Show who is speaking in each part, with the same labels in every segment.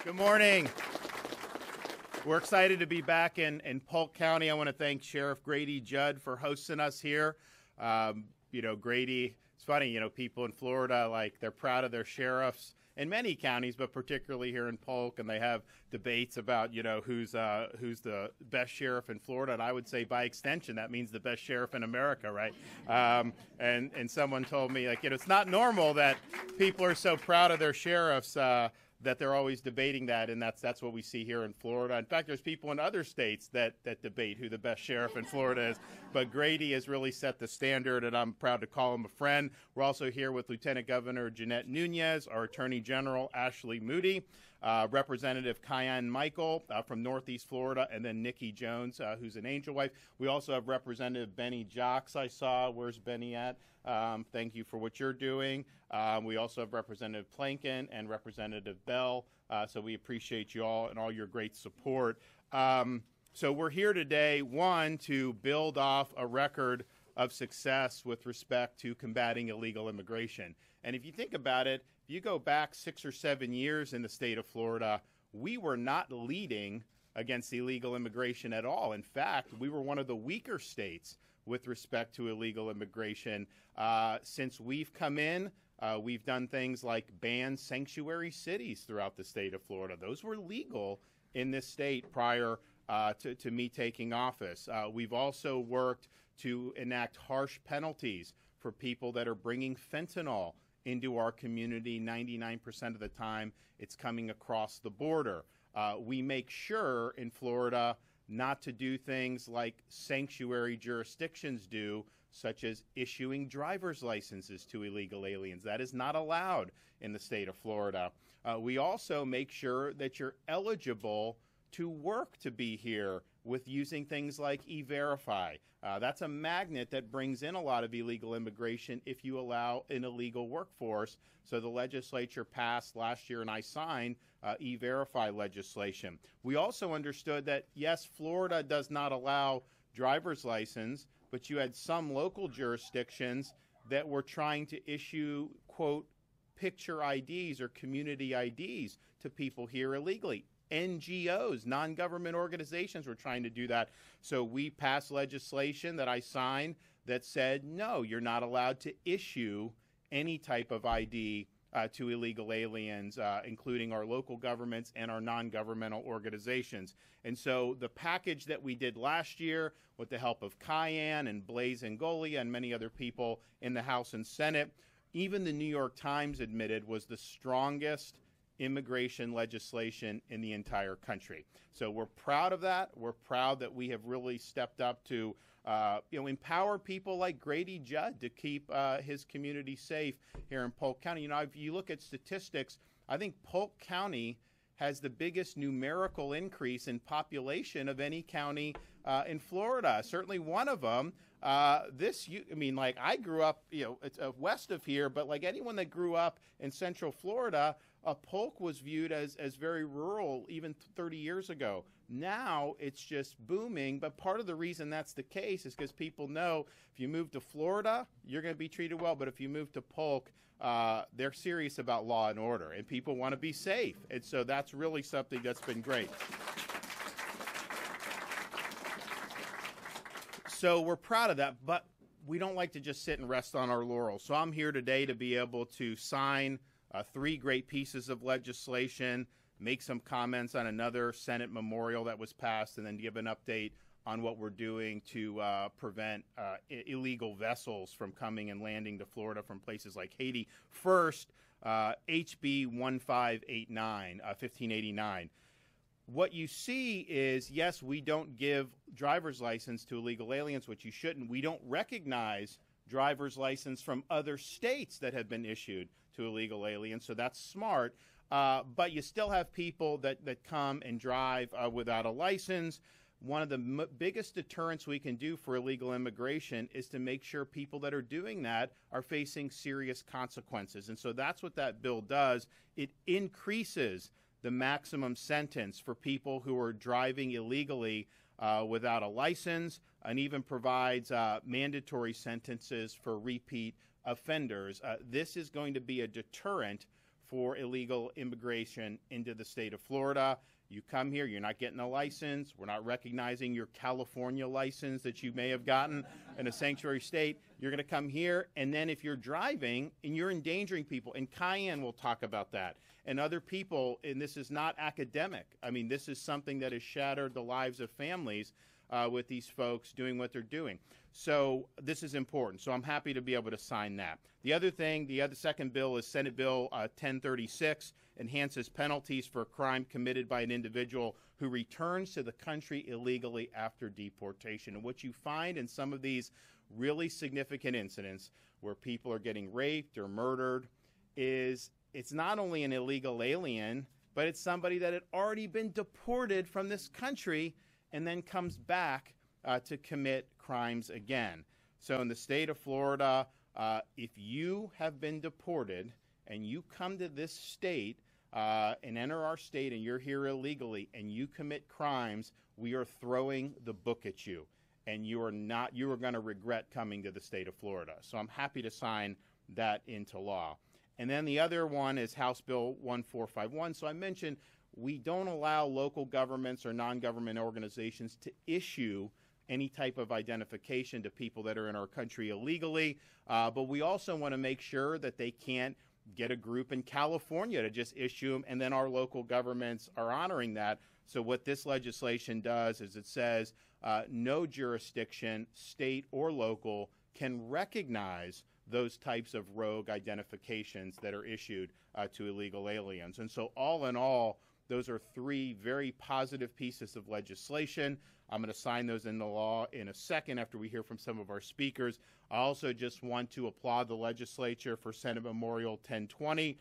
Speaker 1: Good morning. We're excited to be back in Polk County. I want to thank Sheriff Grady Judd for hosting us here. Grady, it's funny, people in Florida, they're proud of their sheriffs in many counties, but particularly here in Polk, and they have debates about, who's the best sheriff in Florida. And I would say by extension, that means the best sheriff in America, right? And someone told me, it's not normal that people are so proud of their sheriffs, that they're always debating that, and that's what we see here in Florida. In fact, there's people in other states that debate who the best sheriff in Florida is. But Grady has really set the standard, and I'm proud to call him a friend. We're also here with Lieutenant Governor Jeanette Nunez, our Attorney General Ashley Moody, Representative Cayenne Michael from Northeast Florida, and then Nikki Jones, who's an Angel wife. We also have Representative Benny Jocks, I saw. Where's Benny at? Thank you for what you're doing. We also have Representative Plankin and Representative Bell, so we appreciate you all and all your great support. So we're here today, one, to build off a record of success with respect to combating illegal immigration. And if you think about it, if you go back 6 or 7 years in the state of Florida, we were not leading against illegal immigration at all. In fact, we were one of the weaker states with respect to illegal immigration. Since we've come in, we've done things like ban sanctuary cities throughout the state of Florida. Those were legal in this state prior to me taking office. We've also worked to enact harsh penalties for people that are bringing fentanyl into our community. 99% of the time, it's coming across the border. We make sure in Florida not to do things like sanctuary jurisdictions do, such as issuing driver's licenses to illegal aliens. That is not allowed in the state of Florida. We also make sure that you're eligible to work to be here with using things like E-Verify. That's a magnet that brings in a lot of illegal immigration if you allow an illegal workforce. So the legislature passed last year, and I signed E-Verify legislation. We also understood that, yes, Florida does not allow driver's license, but you had some local jurisdictions that were trying to issue, quote, picture IDs or community IDs to people here illegally. NGOs, non-government organizations, were trying to do that. So we passed legislation that I signed that said, no, you're not allowed to issue any type of ID to illegal aliens, including our local governments and our non-governmental organizations. And so the package that we did last year with the help of Cayenne and Blaise Ngolia and many other people in the House and Senate, even the New York Times admitted was the strongest immigration legislation in the entire country. So we're proud of that. We're proud that we have really stepped up to empower people like Grady Judd to keep his community safe here in Polk County. If you look at statistics, I think Polk County has the biggest numerical increase in population of any county in Florida. Certainly one of them. I grew up, it's west of here, but like anyone that grew up in Central Florida, Polk was viewed as very rural even 30 years ago. Now it's just booming, but part of the reason that's the case is because people know if you move to Florida, you're going to be treated well, but if you move to Polk, they're serious about law and order, and people want to be safe. And so that's really something that's been great. So we're proud of that, but we don't like to just sit and rest on our laurels. So I'm here today to be able to sign 3 great pieces of legislation, make some comments on another Senate memorial that was passed, and then give an update on what we're doing to prevent illegal vessels from coming and landing to Florida from places like Haiti. First, HB 1589. What you see is, yes, we don't give driver's license to illegal aliens, which you shouldn't. We don't recognize driver's license from other states that have been issued to illegal aliens, so that's smart. But you still have people that come and drive without a license. One of the biggest deterrents we can do for illegal immigration is to make sure people that are doing that are facing serious consequences. And so that's what that bill does. It increases the maximum sentence for people who are driving illegally without a license, and even provides mandatory sentences for repeat offenders. This is going to be a deterrent for illegal immigration into the state of Florida. You come here, you're not getting a license. We're not recognizing your California license that you may have gotten in a sanctuary state. You're going to come here, and then if you're driving and you're endangering people, and Cayenne will talk about that, and other people, and this is not academic. I mean, this is something that has shattered the lives of families with these folks doing what they're doing. So this is important. So I'm happy to be able to sign that. The other thing, the second bill is Senate Bill 1036, enhances penalties for a crime committed by an individual who returns to the country illegally after deportation. And what you find in some of these really significant incidents where people are getting raped or murdered is it's not only an illegal alien, but it's somebody that had already been deported from this country and then comes back to commit crimes again. So in the state of Florida, if you have been deported and you come to this state and enter our state and you're here illegally and you commit crimes, we are throwing the book at you. And you are going to regret coming to the state of Florida. So I'm happy to sign that into law. And then the other one is House Bill 1451. So I mentioned we don't allow local governments or non-government organizations to issue any type of identification to people that are in our country illegally. But we also want to make sure that they can't get a group in California to just issue them, and then our local governments are honoring that. So what this legislation does is it says no jurisdiction, state or local, can recognize those types of rogue identifications that are issued to illegal aliens. And so all in all, those are three very positive pieces of legislation. I'm going to sign those into law in a second after we hear from some of our speakers. I also just want to applaud the legislature for Senate Memorial 1020.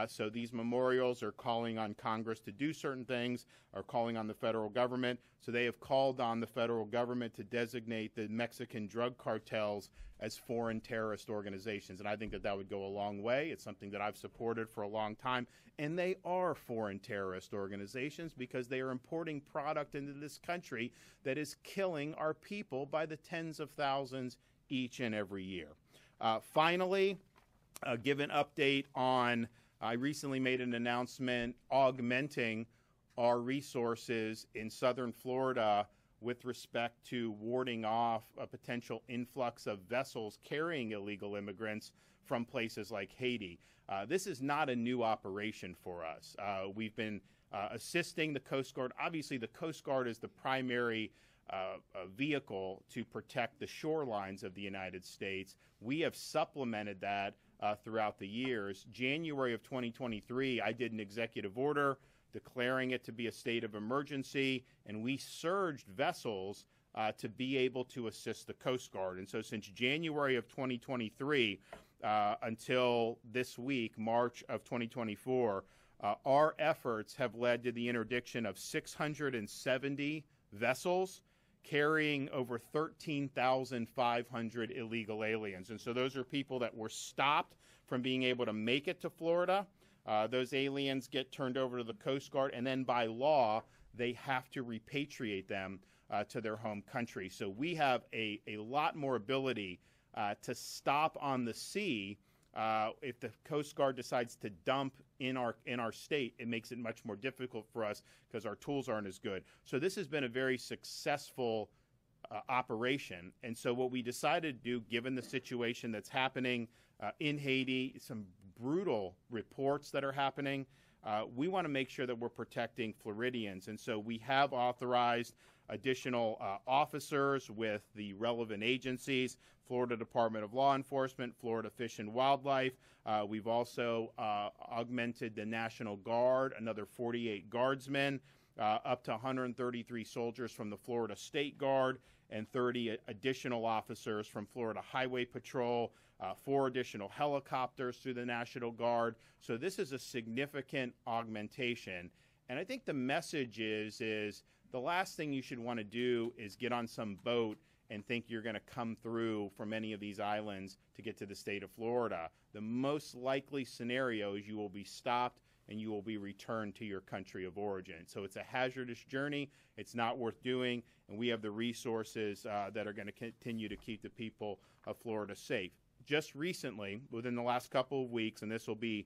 Speaker 1: So these memorials are calling on Congress to do certain things, are calling on the federal government. So they have called on the federal government to designate the Mexican drug cartels as foreign terrorist organizations. And I think that that would go a long way. It's something that I've supported for a long time. And they are foreign terrorist organizations because they are importing product into this country that is killing our people by the tens of thousands each and every year. Finally, give an update on I recently made an announcement augmenting our resources in southern Florida with respect to warding off a potential influx of vessels carrying illegal immigrants from places like Haiti. This is not a new operation for us. We've been assisting the Coast Guard. Obviously, the Coast Guard is the primary vehicle to protect the shorelines of the United States. We have supplemented that throughout the years. January of 2023, I did an executive order declaring it to be a state of emergency, and we surged vessels to be able to assist the Coast Guard. And so since January of 2023 until this week, March of 2024, our efforts have led to the interdiction of 670 vessels carrying over 13,500 illegal aliens. And so those are people that were stopped from being able to make it to Florida. Those aliens get turned over to the Coast Guard, and then by law, they have to repatriate them to their home country. So we have a lot more ability to stop on the sea. If the Coast Guard decides to dump in our state, it makes it much more difficult for us because our tools aren't as good. So this has been a very successful operation. And so what we decided to do, given the situation that's happening in Haiti, some brutal reports that are happening, we want to make sure that we're protecting Floridians. And so we have authorized additional officers with the relevant agencies, Florida Department of Law Enforcement, Florida Fish and Wildlife. We've also augmented the National Guard, another 48 guardsmen, up to 133 soldiers from the Florida State Guard, and 30 additional officers from Florida Highway Patrol, 4 additional helicopters through the National Guard. So this is a significant augmentation. And I think the message is the last thing you should want to do is get on some boat and think you're going to come through from any of these islands to get to the state of Florida. The most likely scenario is you will be stopped and you will be returned to your country of origin. So it's a hazardous journey. It's not worth doing, and we have the resources that are going to continue to keep the people of Florida safe. just recently, within the last couple of weeks, and this will be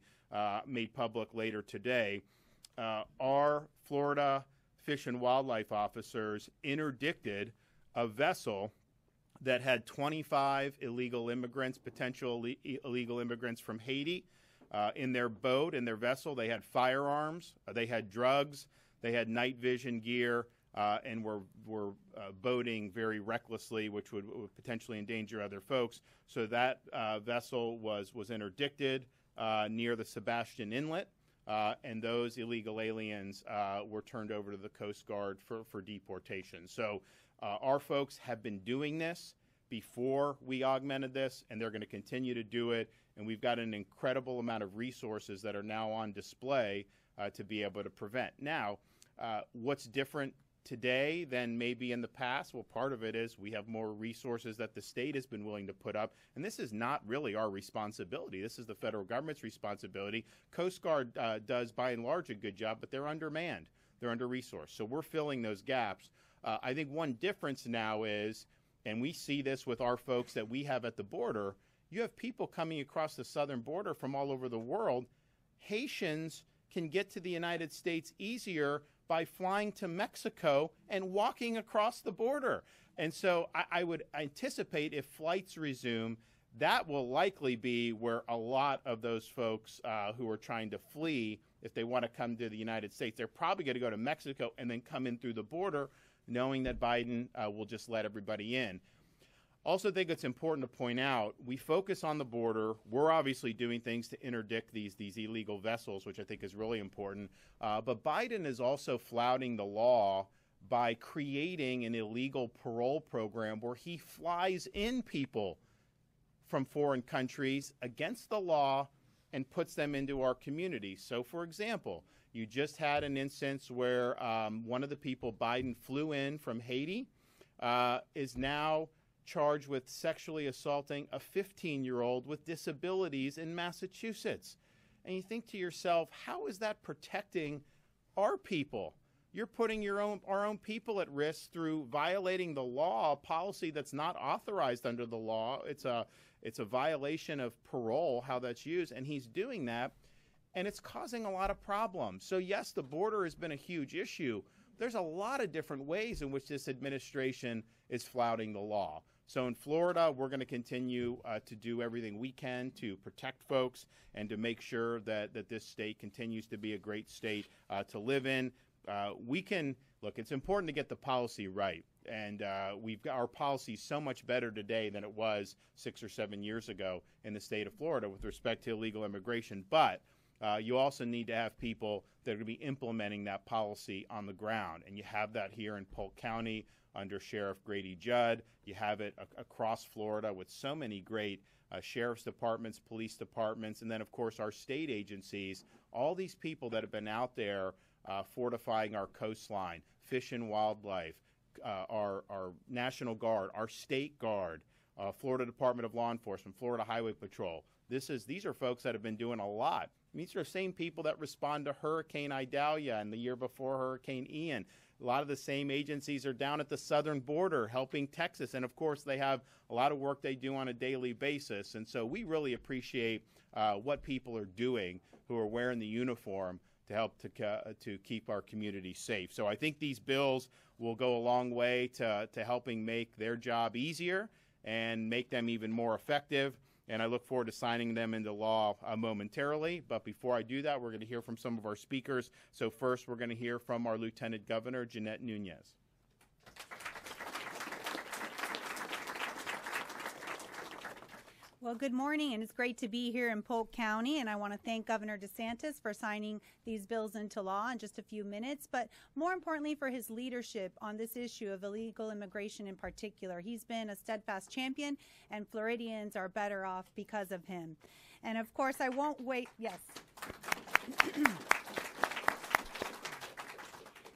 Speaker 1: made public later today, our Florida Fish and Wildlife officers interdicted a vessel that had 25 illegal immigrants, potential illegal immigrants from Haiti. In their boat, in their vessel, they had firearms, they had drugs, they had night vision gear, and were boating very recklessly, which would potentially endanger other folks. So that vessel was interdicted near the Sebastian Inlet, and those illegal aliens were turned over to the Coast Guard for deportation. So our folks have been doing this before we augmented this, and they're going to continue to do it. And we've got an incredible amount of resources that are now on display to be able to prevent. Now, what's different today than maybe in the past? Well, part of it is we have more resources that the state has been willing to put up, and this is not really our responsibility. This is the federal government's responsibility. Coast Guard does, by and large, a good job, but they're undermanned. They're under-resourced. So we're filling those gaps. I think one difference now is, and we see this with our folks that we have at the border, you have people coming across the southern border from all over the world. Haitians can get to the United States easier by flying to Mexico and walking across the border. And so I would anticipate if flights resume, that will likely be where a lot of those folks who are trying to flee, if they want to come to the United States, they're probably going to go to Mexico and then come in through the border, knowing that Biden will just let everybody in. Also think it's important to point out, we focus on the border. We're obviously doing things to interdict these illegal vessels, which I think is really important. But Biden is also flouting the law by creating an illegal parole program where he flies in people from foreign countries against the law and puts them into our community. So, for example, you just had an instance where one of the people Biden flew in from Haiti is now charged with sexually assaulting a 15-year-old with disabilities in Massachusetts. And you think to yourself, how is that protecting our people? You're putting our own people at risk through violating the law, a policy that's not authorized under the law. It's a violation of parole, how that's used, and he's doing that, and it's causing a lot of problems. So yes, the border has been a huge issue. There's a lot of different ways in which this administration is flouting the law. So in Florida, we're going to continue to do everything we can to protect folks and to make sure that this state continues to be a great state to live in. It's important to get the policy right. And we've got our policy so much better today than it was 6 or 7 years ago in the state of Florida with respect to illegal immigration. But you also need to have people that are going to be implementing that policy on the ground. And you have that here in Polk County under Sheriff Grady Judd. You have it across Florida with so many great sheriff's departments, police departments, and then, of course, our state agencies. All these people that have been out there fortifying our coastline, Fish and Wildlife, our National Guard, our State Guard, Florida Department of Law Enforcement, Florida Highway Patrol. These are folks that have been doing a lot. These are the same people that respond to Hurricane Idalia and the year before Hurricane Ian. A lot of the same agencies are down at the southern border helping Texas. And, of course, they have a lot of work they do on a daily basis. And so we really appreciate what people are doing who are wearing the uniform to help to keep our community safe. So I think these bills will go a long way to helping make their job easier and make them even more effective. And I look forward to signing them into law momentarily. But before I do that, we're going to hear from some of our speakers. So first, we're going to hear from our Lieutenant Governor, Jeanette Nunez.
Speaker 2: Well, good morning, and it's great to be here in Polk County, and I want to thank Governor DeSantis for signing these bills into law in just a few minutes, but more importantly for his leadership on this issue of illegal immigration in particular. He's been a steadfast champion, and Floridians are better off because of him. And of course, I won't wait. Yes.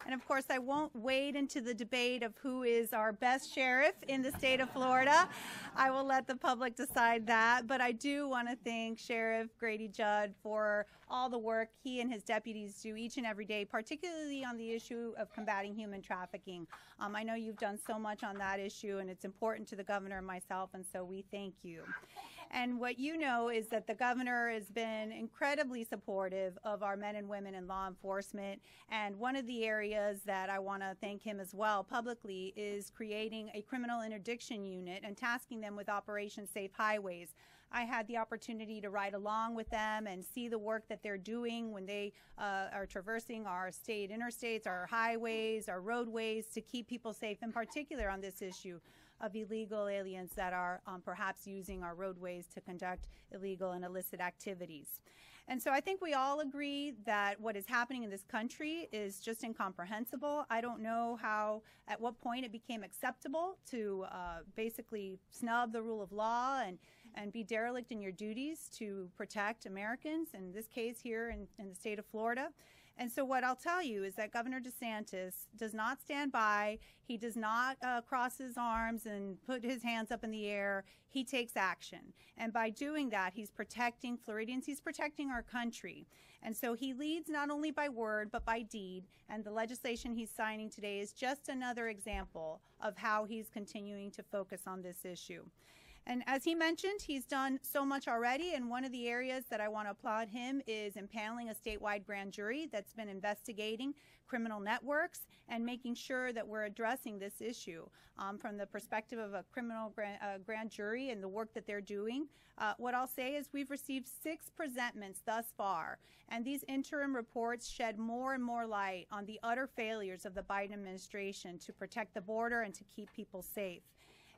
Speaker 2: And of course, I won't wade into the debate of who is our best sheriff in the state of Florida. I will let the public decide that. But I do want to thank Sheriff Grady Judd for all the work he and his deputies do each and every day, particularly on the issue of combating human trafficking. I know you've done so much on that issue, and it's important to the governor and myself, and so we thank you. And what you know is that the governor has been incredibly supportive of our men and women in law enforcement. And one of the areas that I want to thank him as well publicly is creating a criminal interdiction unit and tasking them with Operation Safe Highways. I had the opportunity to ride along with them and see the work that they're doing when they are traversing our state interstates, our highways, our roadways to keep people safe, in particular on this issue of illegal aliens that are perhaps using our roadways to conduct illegal and illicit activities. And so I think we all agree that what is happening in this country is just incomprehensible. I don't know at what point it became acceptable to basically snub the rule of law and be derelict in your duties to protect Americans, in this case here in the state of Florida. And so what I'll tell you is that Governor DeSantis does not stand by. He does not cross his arms and put his hands up in the air. He takes action. And by doing that, he's protecting Floridians. He's protecting our country. And so he leads not only by word, but by deed. And the legislation he's signing today is just another example of how he's continuing to focus on this issue. And as he mentioned, he's done so much already, and one of the areas that I want to applaud him is impaneling a statewide grand jury that's been investigating criminal networks and making sure that we're addressing this issue from the perspective of a criminal grand jury and the work that they're doing. What I'll say is we've received 6 presentments thus far, and these interim reports shed more and more light on the utter failures of the Biden administration to protect the border and to keep people safe.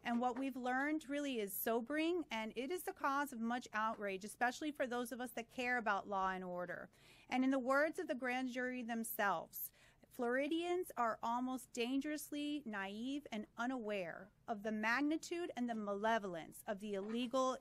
Speaker 2: And what we've learned really is sobering, and it is the cause of much outrage, especially for those of us that care about law and order. And in the words of the grand jury themselves, Floridians are almost dangerously naive and unaware of the magnitude and the malevolence of the illegal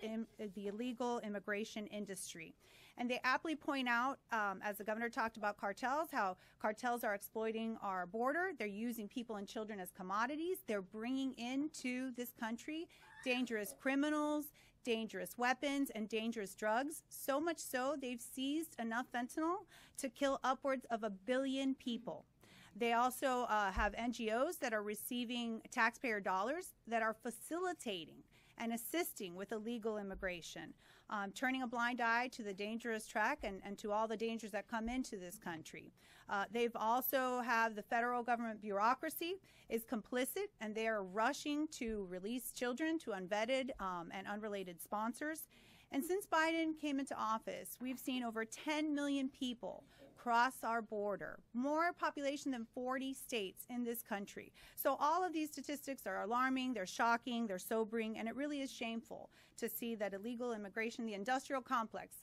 Speaker 2: immigration industry. And they aptly point out, as the governor talked about cartels, how cartels are exploiting our border. They're using people and children as commodities. They're bringing into this country dangerous criminals, dangerous weapons, and dangerous drugs. So much so, they've seized enough fentanyl to kill upwards of 1 billion people. They also have NGOs that are receiving taxpayer dollars that are facilitating and assisting with illegal immigration, turning a blind eye to the dangerous track and to all the dangers that come into this country. They've also have the federal government bureaucracy is complicit, and they are rushing to release children to unvetted and unrelated sponsors. And since Biden came into office, we've seen over 10 million people cross our border, more population than 40 states in this country. So all of these statistics are alarming, they're shocking, they're sobering, and it really is shameful to see that illegal immigration, the industrial complex,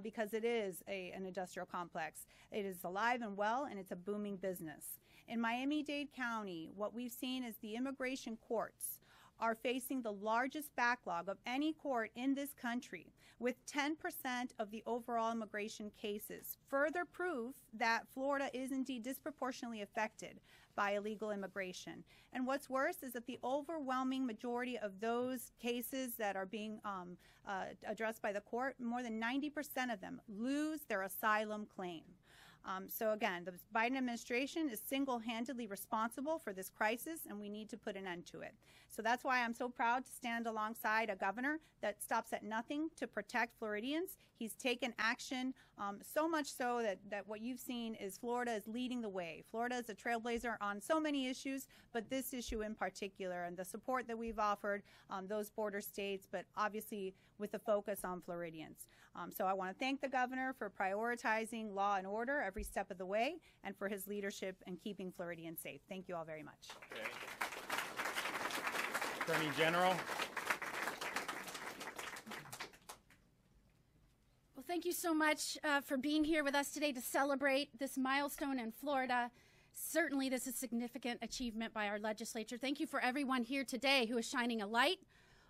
Speaker 2: because it is an industrial complex, it is alive and well, and it's a booming business. In Miami-Dade County, what we've seen is the immigration courts are facing the largest backlog of any court in this country, with 10% of the overall immigration cases. Further proof that Florida is indeed disproportionately affected by illegal immigration. And what's worse is that the overwhelming majority of those cases that are being addressed by the court, more than 90% of them lose their asylum claim. So again, the Biden administration is single-handedly responsible for this crisis, and we need to put an end to it. So that's why I'm so proud to stand alongside a governor that stops at nothing to protect Floridians. He's taken action, so much so that what you've seen is Florida is leading the way. Florida is a trailblazer on so many issues, but this issue in particular, and the support that we've offered those border states, but obviously with a focus on Floridians. So I want to thank the governor for prioritizing law and order every step of the way, and for his leadership in keeping Floridians safe. Thank you all very much.
Speaker 1: Okay. Attorney General.
Speaker 3: Well, thank you so much for being here with us today to celebrate this milestone in Florida. Certainly, this is a significant achievement by our legislature. Thank you for everyone here today who is shining a light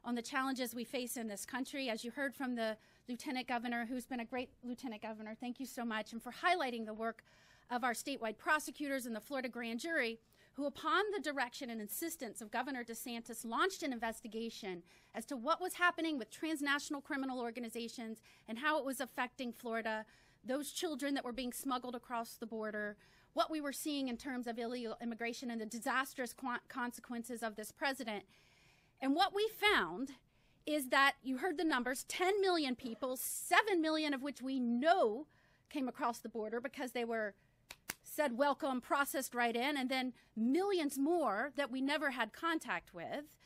Speaker 3: on the challenges we face in this country. As you heard from the Lieutenant Governor, who's been a great Lieutenant Governor, thank you so much, and for highlighting the work of our statewide prosecutors and the Florida Grand Jury, who, upon the direction and insistence of Governor DeSantis, launched an investigation as to what was happening with transnational criminal organizations and how it was affecting Florida, those children that were being smuggled across the border, what we were seeing in terms of illegal immigration and the disastrous consequences of this president. And what we found is that you heard the numbers, 10 million people, 7 million of which we know came across the border because they were said welcome, processed right in, and then millions more that we never had contact with,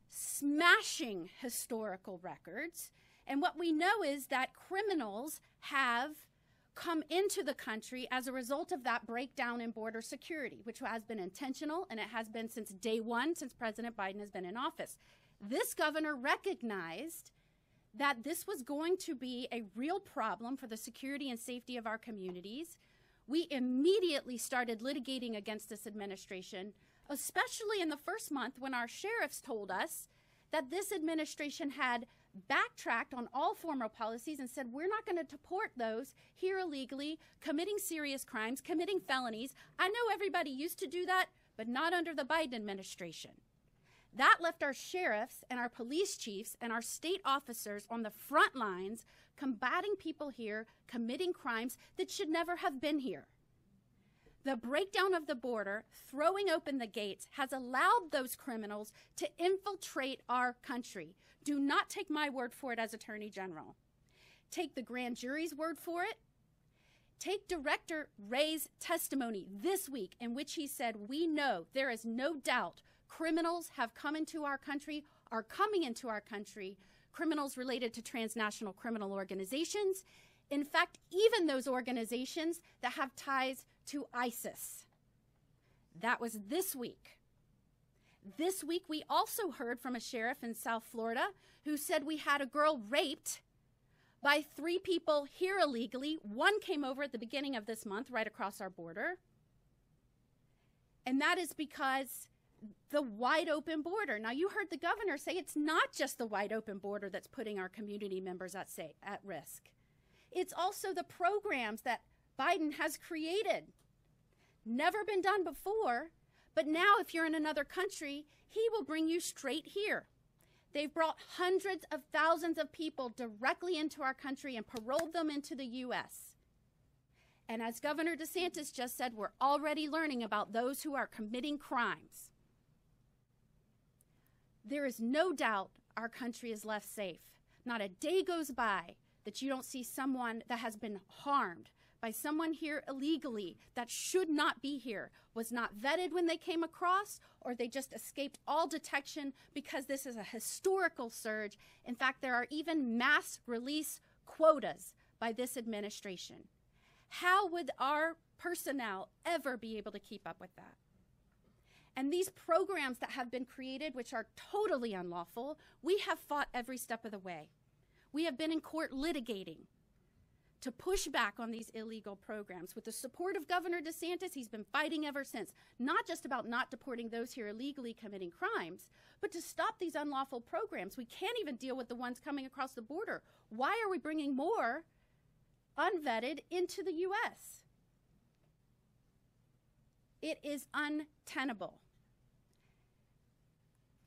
Speaker 3: smashing historical records. And what we know is that criminals have come into the country as a result of that breakdown in border security, which has been intentional, and it has been since day one, since President Biden has been in office. This governor recognized that this was going to be a real problem for the security and safety of our communities. We immediately started litigating against this administration, especially in the first month when our sheriffs told us that this administration had backtracked on all former policies and said, we're not going to deport those here illegally, committing serious crimes, committing felonies. I know everybody used to do that, but not under the Biden administration. That left our sheriffs and our police chiefs and our state officers on the front lines combating people here, committing crimes that should never have been here. The breakdown of the border, throwing open the gates, has allowed those criminals to infiltrate our country. Do not take my word for it as Attorney General. Take the grand jury's word for it. Take Director Wray's testimony this week in which he said, we know there is no doubt criminals have come into our country, are coming into our country, criminals related to transnational criminal organizations. In fact, even those organizations that have ties to ISIS. That was this week. This week, we also heard from a sheriff in South Florida who said we had a girl raped by 3 people here illegally. 1 came over at the beginning of this month, right across our border. And that is because the wide open border. Now, you heard the governor say it's not just the wide open border that's putting our community members at risk. It's also the programs that Biden has created. Never been done before, but now if you're in another country, he will bring you straight here. They've brought hundreds of thousands of people directly into our country and paroled them into the U.S. And as Governor DeSantis just said, we're already learning about those who are committing crimes. There is no doubt our country is left safe. Not a day goes by that you don't see someone that has been harmed by someone here illegally that should not be here, was not vetted when they came across, or they just escaped all detection because this is a historical surge. In fact, there are even mass release quotas by this administration. How would our personnel ever be able to keep up with that? And these programs that have been created, which are totally unlawful, we have fought every step of the way. We have been in court litigating to push back on these illegal programs. With the support of Governor DeSantis, he's been fighting ever since, not just about not deporting those here illegally committing crimes, but to stop these unlawful programs. We can't even deal with the ones coming across the border. Why are we bringing more unvetted into the U.S.? It is untenable.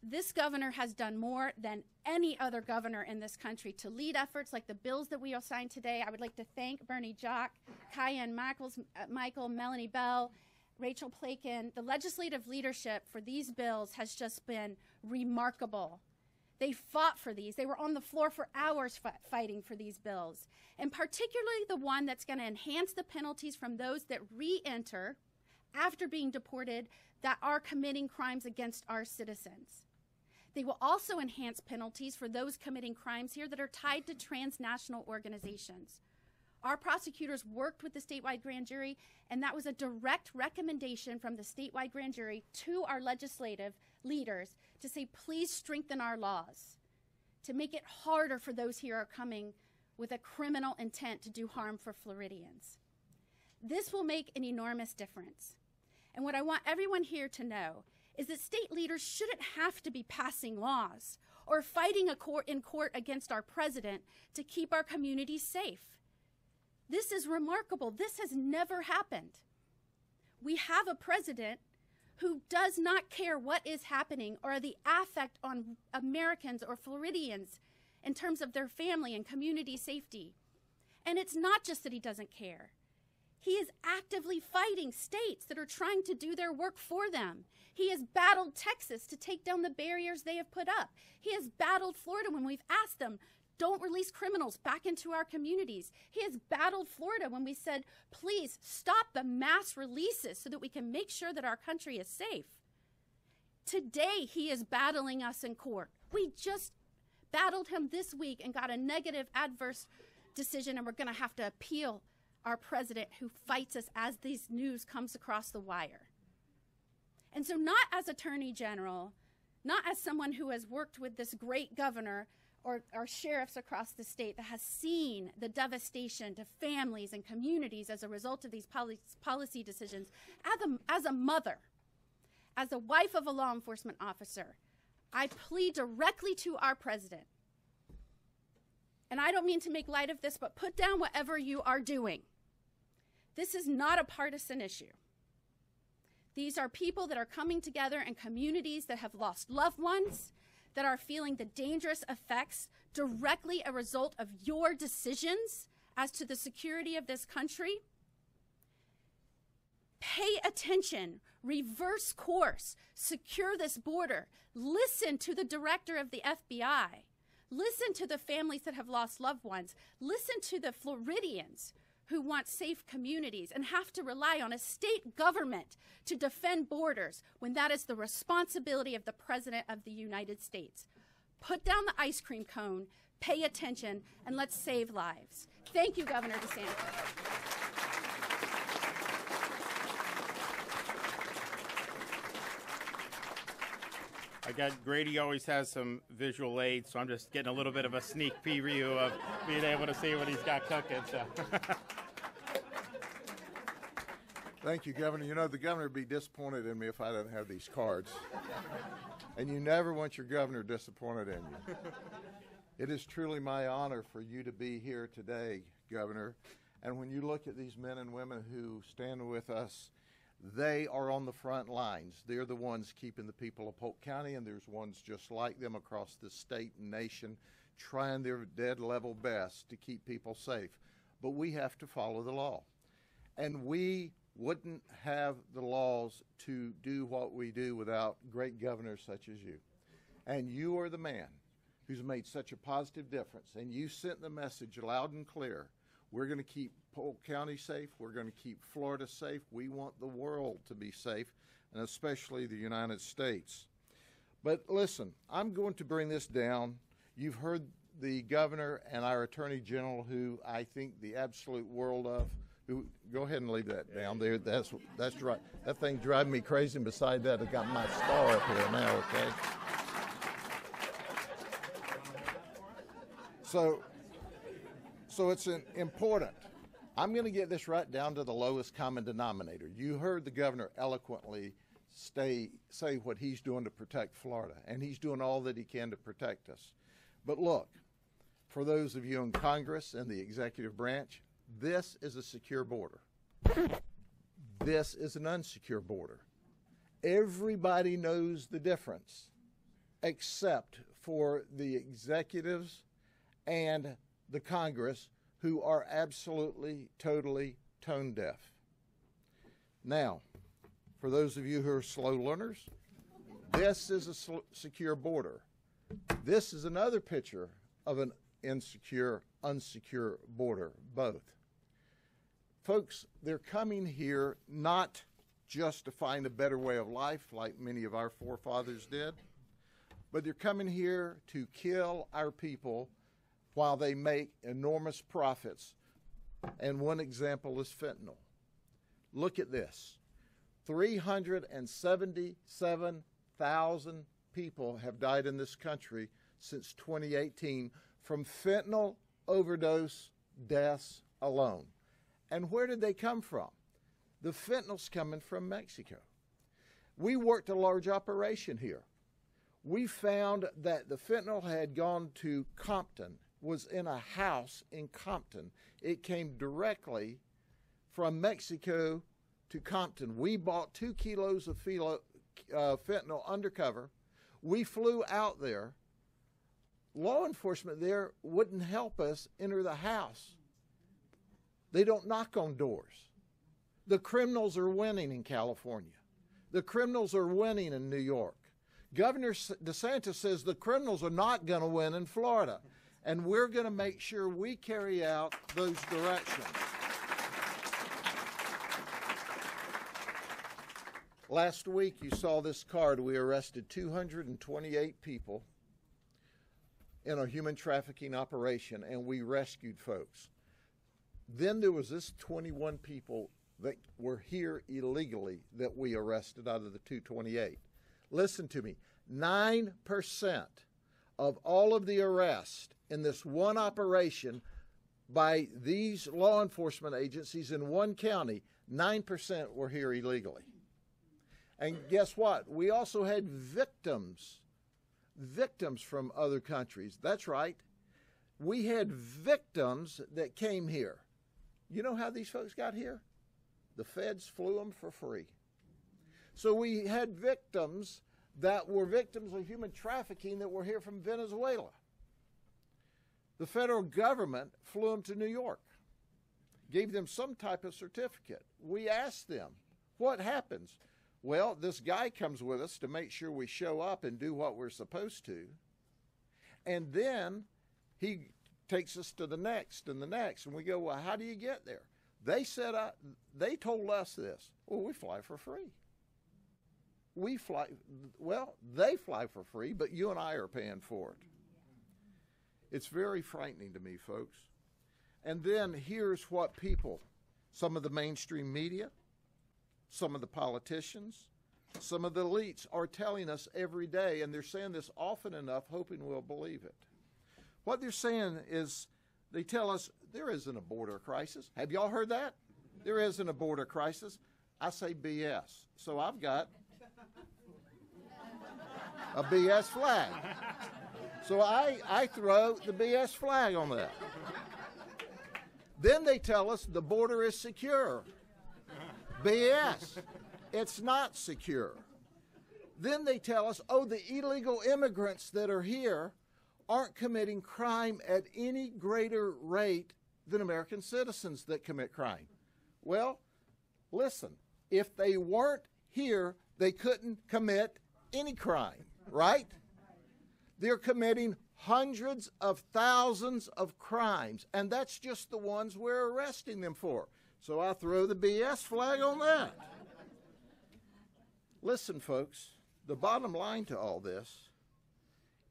Speaker 3: This governor has done more than any other governor in this country to lead efforts like the bills that we will sign today. I would like to thank Bernie Jock, Kyan Michael, Melanie Bell, Rachel Plakin. The legislative leadership for these bills has just been remarkable. They fought for these. They were on the floor for hours fighting for these bills, and particularly the one that's going to enhance the penalties from those that re-enter after being deported that are committing crimes against our citizens. They will also enhance penalties for those committing crimes here that are tied to transnational organizations. Our prosecutors worked with the statewide grand jury, and that was a direct recommendation from the statewide grand jury to our legislative leaders to say, please strengthen our laws, to make it harder for those here who are coming with a criminal intent to do harm for Floridians. This will make an enormous difference. And what I want everyone here to know is that state leaders shouldn't have to be passing laws or fighting in court against our president to keep our communities safe. This is remarkable. This has never happened. We have a president who does not care what is happening or the effect on Americans or Floridians in terms of their family and community safety. And it's not just that he doesn't care. He is actively fighting states that are trying to do their work for them. He has battled Texas to take down the barriers they have put up. He has battled Florida when we've asked them, don't release criminals back into our communities. He has battled Florida when we said, please stop the mass releases so that we can make sure that our country is safe. Today, he is battling us in court. We just battled him this week and got a negative adverse decision, and we're going to have to appeal our president who fights us as this news comes across the wire. And so not as Attorney General, not as someone who has worked with this great governor or sheriffs across the state that has seen the devastation to families and communities as a result of these policy decisions, as a mother, as a wife of a law enforcement officer, I plead directly to our president. And I don't mean to make light of this, but put down whatever you are doing. This is not a partisan issue. These are people that are coming together in communities that have lost loved ones, that are feeling the dangerous effects directly a result of your decisions as to the security of this country. Pay attention, reverse course, secure this border, listen to the director of the FBI, listen to the families that have lost loved ones, listen to the Floridians who want safe communities and have to rely on a state government to defend borders when that is the responsibility of the President of the United States. Put down the ice cream cone, pay attention, and let's save lives. Thank you, Governor DeSantis.
Speaker 1: Grady always has some visual aids, so I'm just getting a little bit of a sneak preview of being able to see what he's got cooking. So.
Speaker 4: Thank you, Governor. You know, the governor would be disappointed in me if I didn't have these cards. And you never want your governor disappointed in you. It is truly my honor for you to be here today, Governor. And when you look at these men and women who stand with us, they are on the front lines. They're the ones keeping the people of Polk County, and there's ones just like them across the state and nation trying their dead level best to keep people safe. But we have to follow the law. And we wouldn't have the laws to do what we do without great governors such as you. And you are the man who's made such a positive difference. And you sent the message loud and clear. We're going to keep Polk County safe. We're going to keep Florida safe. We want the world to be safe, and especially the United States. But listen, I'm going to bring this down. You've heard the governor and our attorney general, who I think the absolute world of. Who, go ahead and leave that down there. That's right. That thing driving me crazy. And beside that, I got my star up here now. Okay. So it's important. I'm going to get this right down to the lowest common denominator. You heard the governor eloquently say what he's doing to protect Florida, and he's doing all that he can to protect us. But look, for those of you in Congress and the executive branch, this is a secure border. This is an unsecure border. Everybody knows the difference, except for the executives and the Congress, who are absolutely, totally tone deaf. Now, for those of you who are slow learners, this is a secure border. This is another picture of an insecure, unsecure border, both. Folks, they're coming here not just to find a better way of life like many of our forefathers did, but they're coming here to kill our people while they make enormous profits. And one example is fentanyl. Look at this. 377,000 people have died in this country since 2018 from fentanyl overdose deaths alone. And where did they come from? The fentanyl's coming from Mexico. We worked a large operation here. We found that the fentanyl had gone to Compton, was in a house in Compton. It came directly from Mexico to Compton. We bought 2 kilos of fentanyl undercover. We flew out there. Law enforcement there wouldn't help us enter the house. They don't knock on doors. The criminals are winning in California. The criminals are winning in New York. Governor DeSantis says the criminals are not going to win in Florida. And we're going to make sure we carry out those directions. Last week, you saw this card. We arrested 228 people in a human trafficking operation, and we rescued folks. Then there was this 21 people that were here illegally that we arrested out of the 228. Listen to me. 9% of all of the arrests in this one operation by these law enforcement agencies in one county, 9% were here illegally. And guess what? We also had victims from other countries. That's right. We had victims that came here. You know how these folks got here? The feds flew them for free. So we had victims that were victims of human trafficking that were here from Venezuela. The federal government flew them to New York, gave them some type of certificate. We asked them, what happens? Well, this guy comes with us to make sure we show up and do what we're supposed to. And then he takes us to the next and the next. And we go, well, how do you get there? They told us this. Well, we fly for free. They fly for free, but you and I are paying for it. It's very frightening to me, folks. And then here's what people, some of the mainstream media, some of the politicians, some of the elites are telling us every day, and they're saying this often enough, hoping we'll believe it. What they're saying is they tell us there isn't a border crisis. Have y'all heard that? There isn't a border crisis. I say BS. So I've got a BS flag. So I throw the BS flag on that. Then they tell us the border is secure. BS. It's not secure. Then they tell us, oh, the illegal immigrants that are here aren't committing crime at any greater rate than American citizens that commit crime. Well, listen, if they weren't here, they couldn't commit any crime, right? They're committing hundreds of thousands of crimes, and that's just the ones we're arresting them for. So I throw the BS flag on that. Listen, folks, the bottom line to all this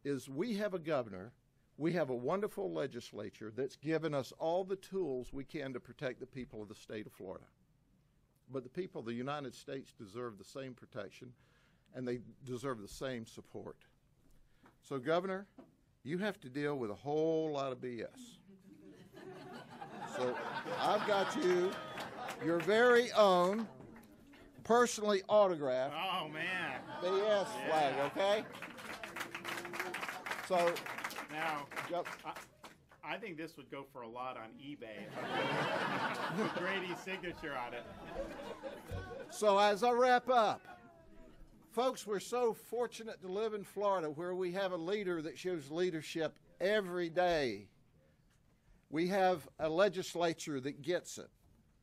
Speaker 4: is we have a governor, we have a wonderful legislature that's given us all the tools we can to protect the people of the state of Florida. But the people of the United States deserve the same protection, and they deserve the same support. So, Governor, you have to deal with a whole lot of BS. So I've got you your very own personally autographed BS flag, okay? So
Speaker 1: now, I think this would go for a lot on eBay with Grady's signature on it.
Speaker 4: So as I wrap up, folks, we're so fortunate to live in Florida where we have a leader that shows leadership every day. We have a legislature that gets it.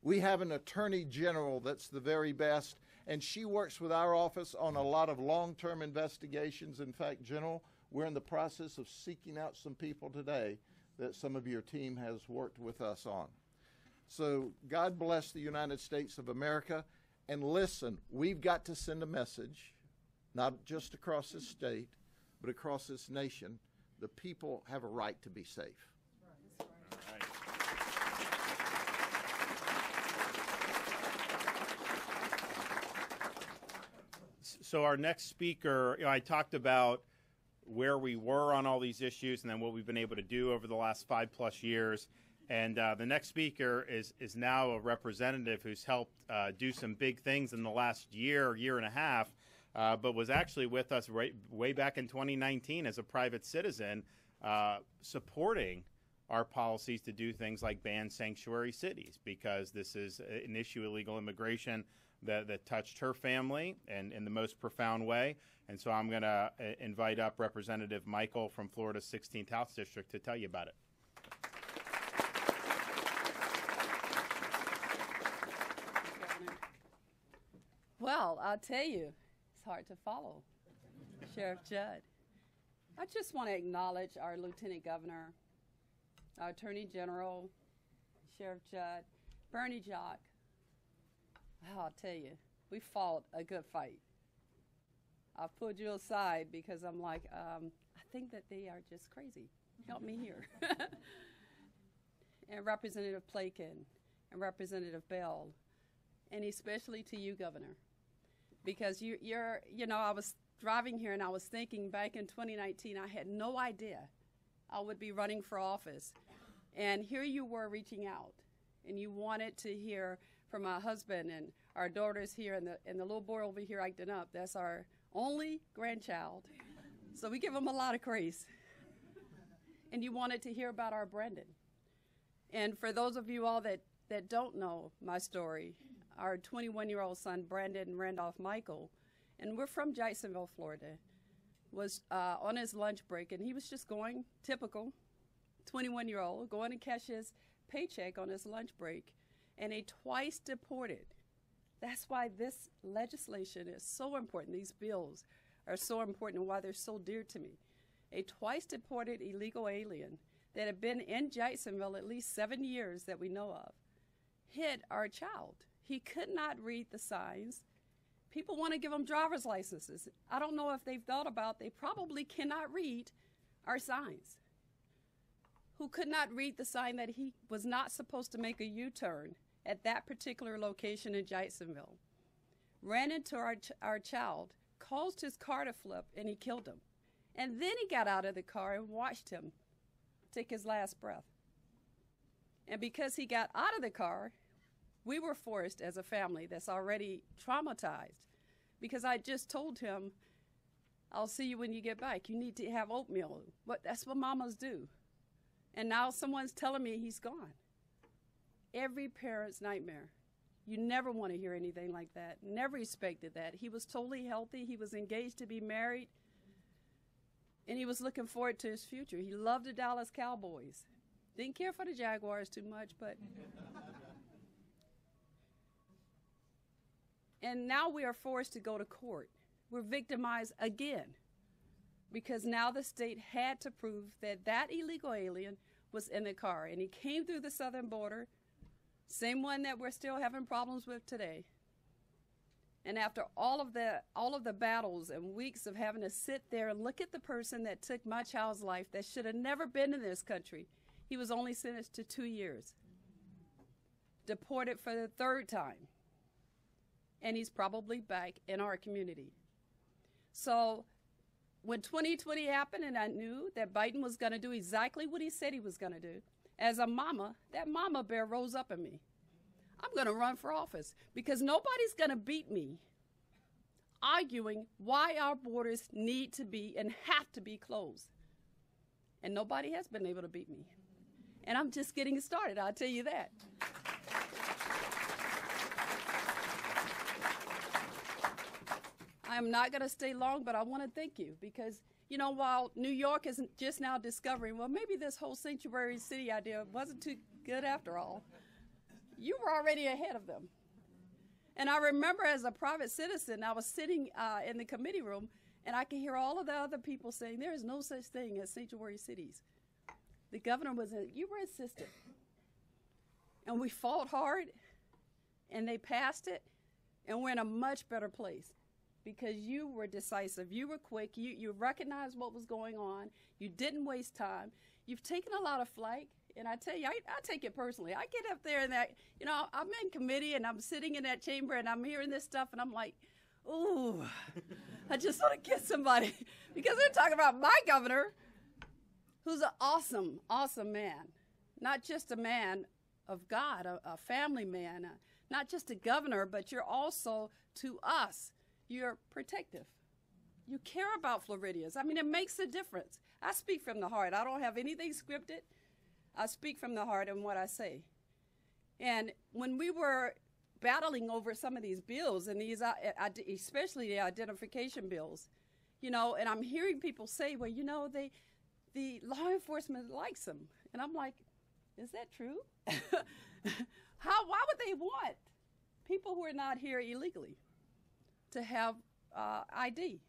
Speaker 4: We have an attorney general that's the very best, and she works with our office on a lot of long-term investigations. In fact, General, we're in the process of seeking out some people today that some of your team has worked with us on. So God bless the United States of America. And listen, we've got to send a message, not just across this state, but across this nation. The people have a right to be safe.
Speaker 1: So our next speaker, I talked about where we were on all these issues and then what we've been able to do over the last 5+ years. And the next speaker is now a representative who's helped do some big things in the last year and a half, but was actually with us way back in 2019 as a private citizen, supporting our policies to do things like ban sanctuary cities, because this is an issue, illegal immigration, that touched her family and in the most profound way. And so I'm going to invite up Representative Michael from Florida's 16th House District to tell you about it.
Speaker 5: Well, I'll tell you, it's hard to follow, Sheriff Judd. I just want to acknowledge our Lieutenant Governor, our Attorney General, Sheriff Judd, Bernie Jock. Oh, I'll tell you, we fought a good fight. I pulled you aside because I'm like, I think that they are just crazy. Help me here. And Representative Plakin and Representative Bell, and especially to you, Governor, because you're, I was driving here and I was thinking back in 2019, I had no idea I would be running for office. And here you were reaching out, and you wanted to hear from my husband and our daughters here, and the little boy over here acting up. That's our only grandchild. So we give him a lot of grace. And you wanted to hear about our Brandon. And for those of you all that don't know my story, our 21-year-old son, Brandon Randolph Michael, and we're from Jacksonville, Florida, was on his lunch break, and he was just going, typical 21-year-old, going to cash his paycheck on his lunch break, and a twice deported. That's why this legislation is so important. These bills are so important and why they're so dear to me. A twice deported illegal alien that had been in Jacksonville at least 7 years that we know of hit our child. He could not read the signs. People want to give him driver's licenses. I don't know if they've thought about, they probably cannot read our signs. Who could not read the sign that he was not supposed to make a U-turn at that particular location in Jacksonville. Ran into our child, caused his car to flip, and he killed him. And then he got out of the car and watched him take his last breath. And because he got out of the car, we were forced as a family that's already traumatized, because I just told him, I'll see you when you get back. You need to have oatmeal. That's what mamas do. And now someone's telling me he's gone. Every parent's nightmare. You never want to hear anything like that. Never expected that. He was totally healthy. He was engaged to be married. And he was looking forward to his future. He loved the Dallas Cowboys. Didn't care for the Jaguars too much, but... And now we are forced to go to court. We're victimized again, because now the state had to prove that that illegal alien was in the car, and he came through the southern border, same one that we're still having problems with today. And after all of the battles and weeks of having to sit there and look at the person that took my child's life that should have never been in this country, he was only sentenced to 2 years, deported for the third time. And he's probably back in our community. So when 2020 happened and I knew that Biden was going to do exactly what he said he was going to do, as a mama, that mama bear rose up in me. I'm going to run for office because nobody's going to beat me arguing why our borders need to be and have to be closed. And nobody has been able to beat me. And I'm just getting started, I'll tell you that. I'm not going to stay long, but I want to thank you because, while New York is just now discovering, well, maybe this whole sanctuary city idea wasn't too good after all, you were already ahead of them. And I remember as a private citizen, I was sitting in the committee room, and I could hear all of the other people saying, there is no such thing as sanctuary cities. The governor you were insistent. And we fought hard, and they passed it, and we're in a much better place. Because you were decisive, you were quick, you recognized what was going on, you didn't waste time. You've taken a lot of flack, and I tell you, I take it personally. I get up there and I'm in committee and I'm sitting in that chamber and I'm hearing this stuff and I'm like, ooh, I just want to get somebody. Because they're talking about my governor, who's an awesome, awesome man. Not just a man of God, a family man, not just a governor, but you're also, to us, you're protective. You care about Floridians. I mean, it makes a difference. I speak from the heart. I don't have anything scripted. I speak from the heart in what I say. And when we were battling over some of these bills, and these, especially the identification bills, and I'm hearing people say, well, the law enforcement likes them. And I'm like, is that true? Why would they want people who are not here illegally? to have ID?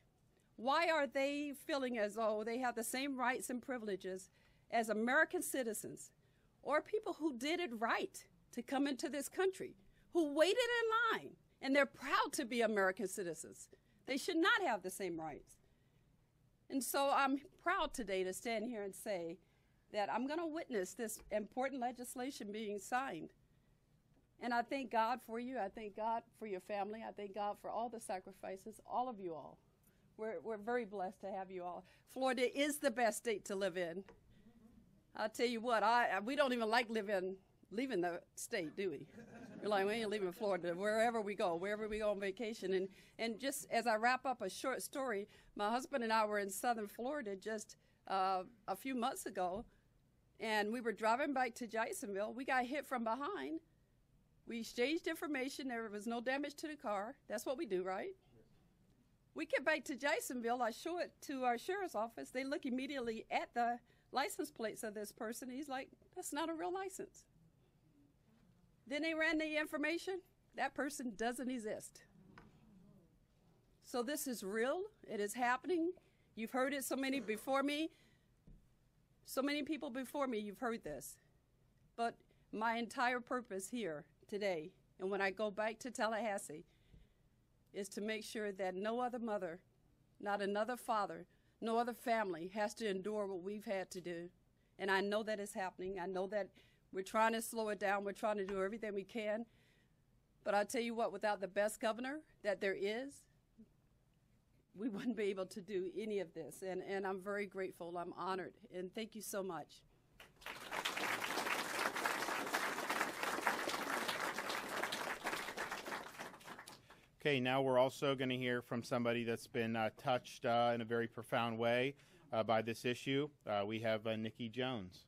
Speaker 5: Why are they feeling as though they have the same rights and privileges as American citizens or people who did it right to come into this country, who waited in line, and they're proud to be American citizens? They should not have the same rights. And so I'm proud today to stand here and say that I'm going to witness this important legislation being signed. And I thank God for you. I thank God for your family. I thank God for all the sacrifices, all of you all. We're very blessed to have you all. Florida is the best state to live in. I'll tell you what, we don't even like leaving the state, do we? We're like, we ain't leaving Florida, wherever we go on vacation. And just as I wrap up a short story, my husband and I were in southern Florida just a few months ago, and we were driving back to Jacksonville. We got hit from behind. We exchanged information. There was no damage to the car. That's what we do, right? We get back to Jacksonville. I show it to our sheriff's office. They look immediately at the license plates of this person. He's like, that's not a real license. Then they ran the information. That person doesn't exist. So this is real. It is happening. You've heard it so many before me. So many people before me, you've heard this. But my entire purpose here today, and when I go back to Tallahassee, is to make sure that no other mother, not another father, no other family has to endure what we've had to do. And I know that is happening. I know that we're trying to slow it down. We're trying to do everything we can. But I'll tell you what, without the best governor that there is, we wouldn't be able to do any of this. And I'm very grateful. I'm honored. And thank you so much.
Speaker 1: Okay, now we're also going to hear from somebody that's been touched in a very profound way by this issue. We have Nikki Jones.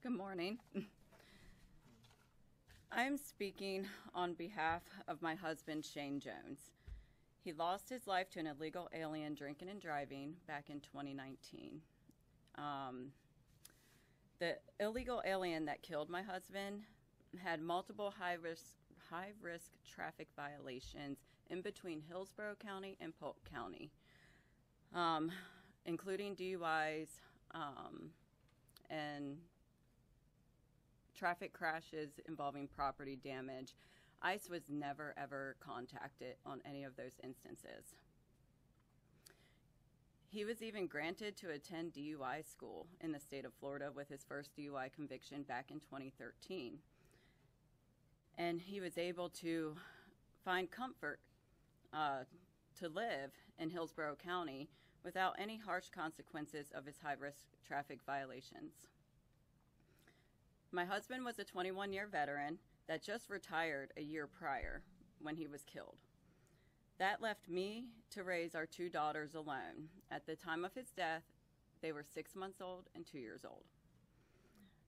Speaker 6: Good morning. I'm speaking on behalf of my husband, Shane Jones. He lost his life to an illegal alien drinking and driving back in 2019. The illegal alien that killed my husband had multiple high-risk traffic violations in between Hillsborough County and Polk County, including DUIs and traffic crashes involving property damage. ICE was never, ever contacted on any of those instances. He was even granted to attend DUI school in the state of Florida with his first DUI conviction back in 2013. And he was able to find comfort to live in Hillsborough County without any harsh consequences of his high-risk traffic violations. My husband was a 21-year veteran that just retired a year prior when he was killed. That left me to raise our two daughters alone. At the time of his death, they were 6 months old and 2 years old.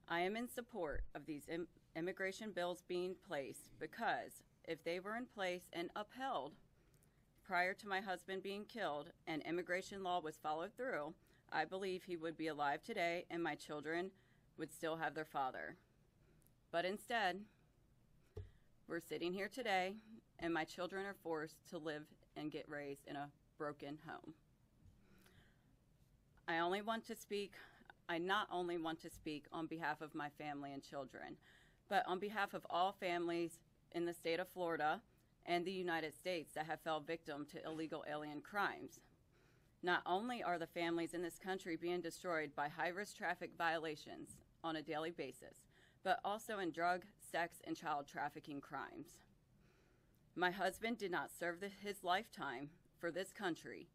Speaker 6: I am in support of these immigration bills being placed because if they were in place and upheld prior to my husband being killed and immigration law was followed through, I believe he would be alive today and my children would still have their father. But instead, we're sitting here today and my children are forced to live and get raised in a broken home. I not only want to speak on behalf of my family and children, but on behalf of all families in the state of Florida and the United States that have fell victim to illegal alien crimes. Not only are the families in this country being destroyed by high-risk traffic violations on a daily basis, but also in drug, sex, and child trafficking crimes. My husband did not serve his lifetime for this country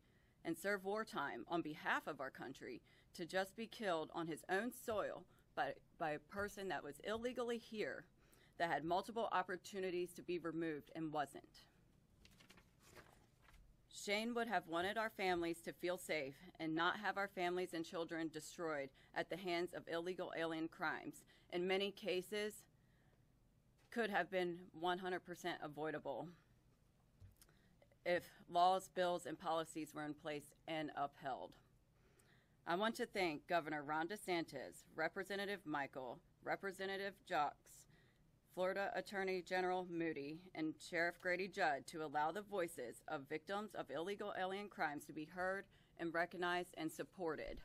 Speaker 6: and serve wartime on behalf of our country to just be killed on his own soil by a person that was illegally here, that had multiple opportunities to be removed and wasn't. Shane would have wanted our families to feel safe and not have our families and children destroyed at the hands of illegal alien crimes. In many cases, could have been 100% avoidable if laws, bills, and policies were in place and upheld. I want to thank Governor Ron DeSantis, Representative Michael, Representative Jocks, Florida Attorney General Moody, and Sheriff Grady Judd to allow the voices of victims of illegal alien crimes to be heard and recognized and supported.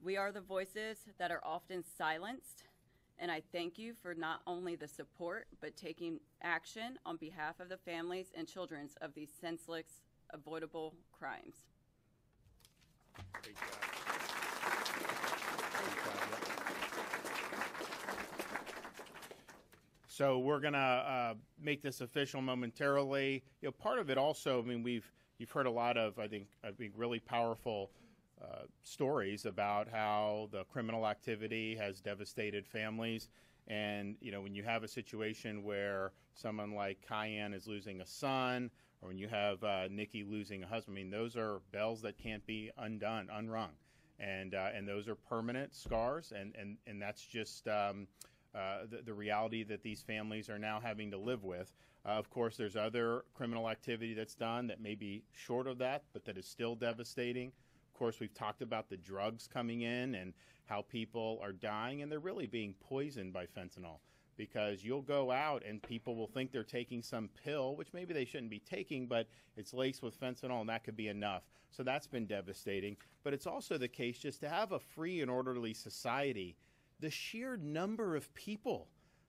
Speaker 6: We are the voices that are often silenced, and I thank you for not only the support, but taking action on behalf of the families and children of these senseless, avoidable crimes.
Speaker 1: Great job. Great job. So we're going to make this official momentarily. You know, part of it also, I mean, you've heard a lot of, I think really powerful stories about how the criminal activity has devastated families. And, you know, when you have a situation where someone like Cayenne is losing a son, or when you have Nikki losing a husband, I mean, those are bells that can't be unrung. And those are permanent scars, and that's just the reality that these families are now having to live with. Of course, there's other criminal activity that's done that may be short of that, but that is still devastating. Of course, we've talked about the drugs coming in and how people are dying, and they're really being poisoned by fentanyl, because you'll go out and people will think they're taking some pill, which maybe they shouldn't be taking, but it's laced with fentanyl, and that could be enough. So that's been devastating. But it's also the case just to have a free and orderly society. The sheer number of people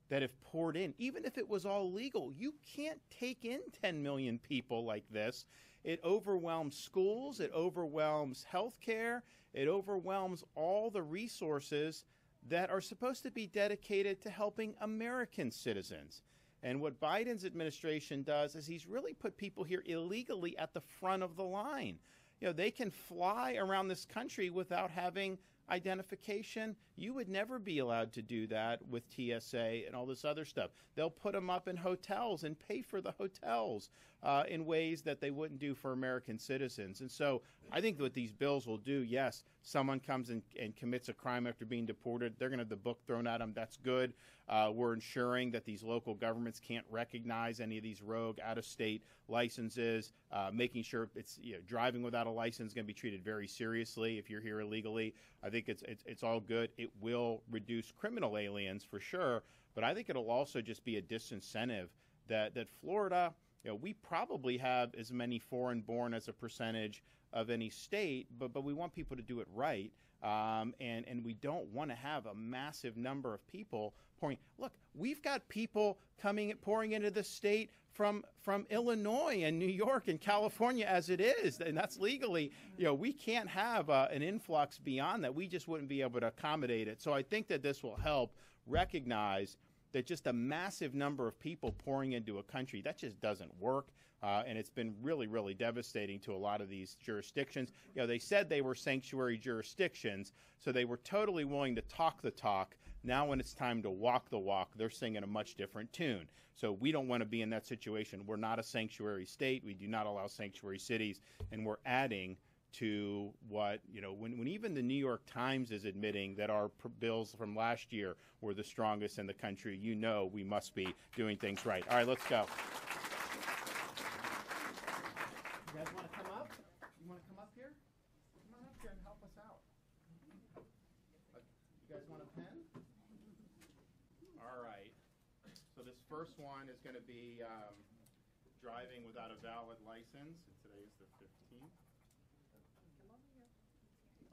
Speaker 1: that have poured in, even if it was all legal, you can't take in 10 million people like this. It overwhelms schools, it overwhelms healthcare, it overwhelms all the resources that are supposed to be dedicated to helping American citizens. And what Biden's administration does is he's really put people here illegally at the front of the line. You know, they can fly around this country without having identification. You would never be allowed to do that with TSA and all this other stuff. They'll put them up in hotels and pay for the hotels in ways that they wouldn't do for American citizens. And so I think what these bills will do, yes, someone comes and commits a crime after being deported, they're going to have the book thrown at them. That's good. We're ensuring that these local governments can't recognize any of these rogue out-of-state licenses, making sure it's, you know, driving without a license is going to be treated very seriously if you're here illegally. I think it's all good. It will reduce criminal aliens for sure, but I think it'll also just be a disincentive that Florida, you know, we probably have as many foreign-born as a percentage of any state, but we want people to do it right, and we don't want to have a massive number of people pouring. Look, we've got people pouring into the state from Illinois and New York and California as it is, and that's legally. You know, we can't have an influx beyond that. We just wouldn't be able to accommodate it. So I think that this will help recognize that just a massive number of people pouring into a country, that just doesn't work. And it's been really, really devastating to a lot of these jurisdictions. You know, they said they were sanctuary jurisdictions, so they were totally willing to talk the talk. Now when it's time to walk the walk, they're singing a much different tune. So we don't want to be in that situation. We're not a sanctuary state. We do not allow sanctuary cities. And we're adding to what, you know, when even the New York Times is admitting that our bills from last year were the strongest in the country, you know we must be doing things right. All right, let's go. You guys want to come up? You want to come up here? Come on up here and help us out. You guys want a pen? All right. So this first one is going to be driving without a valid license. And today is the 15th.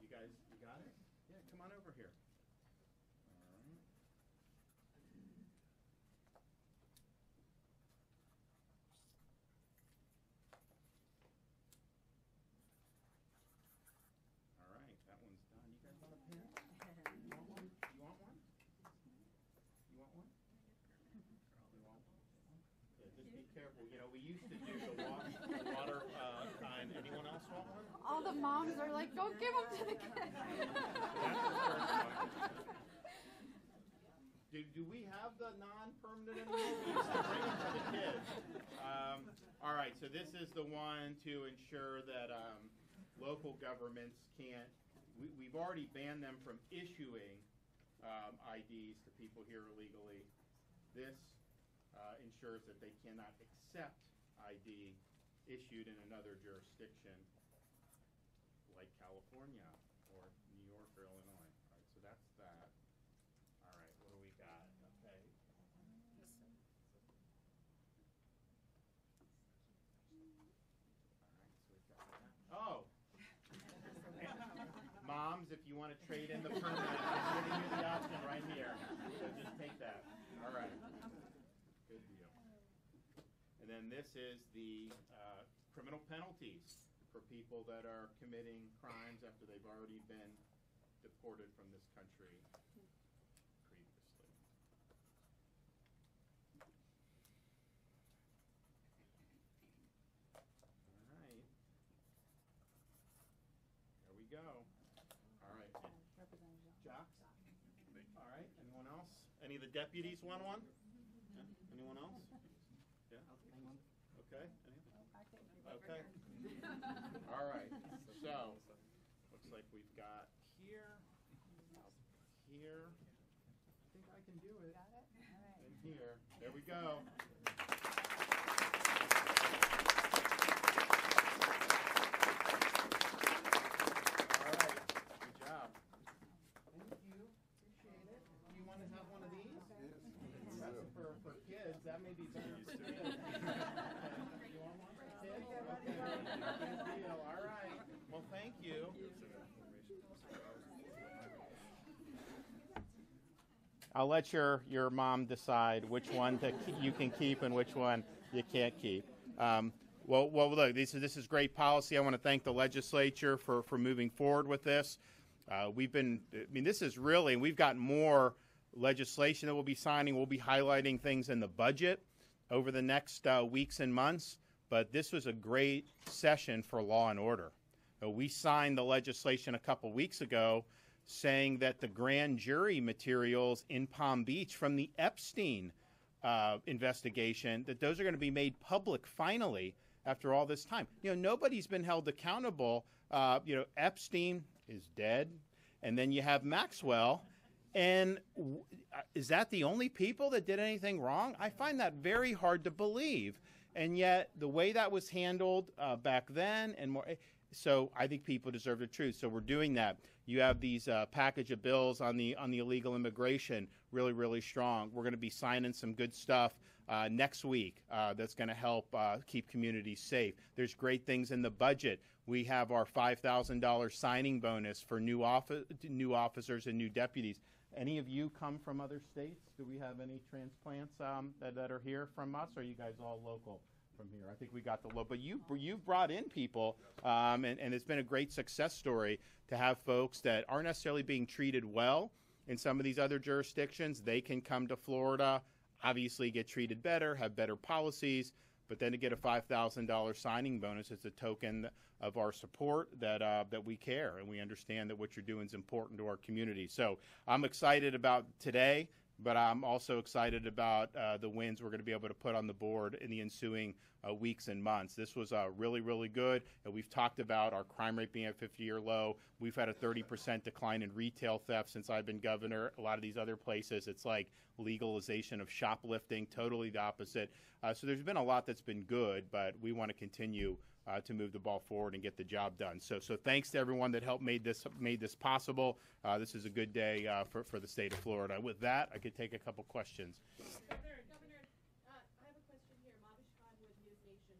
Speaker 1: You guys, you got it? Yeah, come on over here. All right. All right, that one's done. You guys want a pen? You want one? You want one? You want one? You want one? Yeah, just be careful. You know, we used to do the water kind. Anyone else want one?
Speaker 3: All the moms are like, don't give them to the kids.
Speaker 1: Do we have the non-permanent anymore? We used to bring them to the kids. All right, so this is the one to ensure that local governments can't, we've already banned them from issuing IDs to people here illegally. This ensures that they cannot accept ID issued in another jurisdiction like California. is if you want to trade in the permit. I'm giving you the option right here. So just take that. All right. Good deal. And then this is the criminal penalties for people that are committing crimes after they've already been deported from this country previously. All right. There we go. All right. Jocks? All right. Anyone else? Any of the deputies want one? Yeah. Anyone else? Yeah. Okay. Okay. All right. So, looks like we've got here. I think I can do it. Got it? All right. And here. There we go. All right. Good job. Thank you. Appreciate it. Do you want to have one of these? Yes. That's for kids. That may be better for kids. You want one for kids? Okay. Good deal. All right. Well, thank you. I'll let your mom decide which one you can keep and which one you can't keep. Well, look, this is great policy. I want to thank the legislature for moving forward with this. This is really, we've got more legislation that we'll be signing. We'll be highlighting things in the budget over the next weeks and months. But this was a great session for law and order. We signed the legislation a couple weeks ago saying that the grand jury materials in Palm Beach from the Epstein investigation, that those are going to be made public finally after all this time. Nobody's been held accountable. Epstein is dead, and then you have Maxwell. And is that the only people that did anything wrong? I find that very hard to believe. And yet the way that was handled back then and more, so I think people deserve the truth. So we're doing that. You have these package of bills on the illegal immigration, really, really strong. We're going to be signing some good stuff next week that's going to help keep communities safe. There's great things in the budget. We have our $5,000 signing bonus for new officers and new deputies. Any of you come from other states? Do we have any transplants that are here from us, or are you guys all local from here? I think we got the local. But you've brought in people, and it's been a great success story to have folks that aren't necessarily being treated well in some of these other jurisdictions. They can come to Florida, obviously get treated better, have better policies, but then to get a $5,000 signing bonus is a token of our support that we care and we understand that what you're doing is important to our community. So I'm excited about today, but I'm also excited about the wins we're going to be able to put on the board in the ensuing weeks and months. This was really, really good. And we've talked about our crime rate being at 50-year low. We've had a 30% decline in retail theft since I've been governor. A lot of these other places, it's like legalization of shoplifting, totally the opposite. So there's been a lot that's been good, but we want to continue to move the ball forward and get the job done. So thanks to everyone that helped made this possible. This is a good day for the state of Florida. With that, I could take a couple questions.
Speaker 7: Governor, I have a question here. Mavish Khan with News Nation.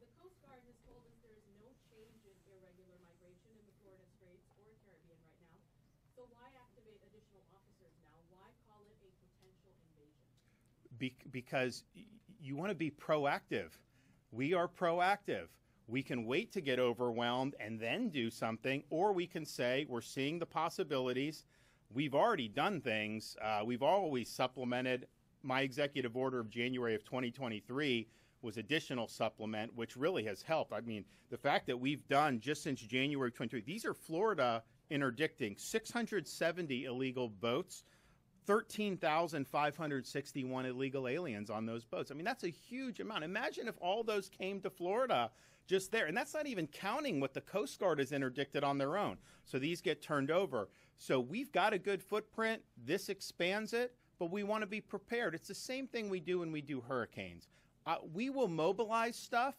Speaker 7: The Coast Guard has told us there is no change in irregular migration in the Florida Straits or Caribbean right now. So why activate additional officers now? Why call it a potential invasion?
Speaker 1: Because you want to be proactive. We are proactive. We can wait to get overwhelmed and then do something, or we can say we're seeing the possibilities. We've already done things. We've always supplemented. My executive order of January of 2023 was additional supplement, which really has helped. I mean, the fact that we've done just since January 23, these are Florida interdicting 670 illegal boats, 13,561 illegal aliens on those boats. I mean, that's a huge amount. Imagine if all those came to Florida just there. And that's not even counting what the Coast Guard has interdicted on their own. So these get turned over. So we've got a good footprint. This expands it, but we want to be prepared. It's the same thing we do when we do hurricanes. We will mobilize stuff,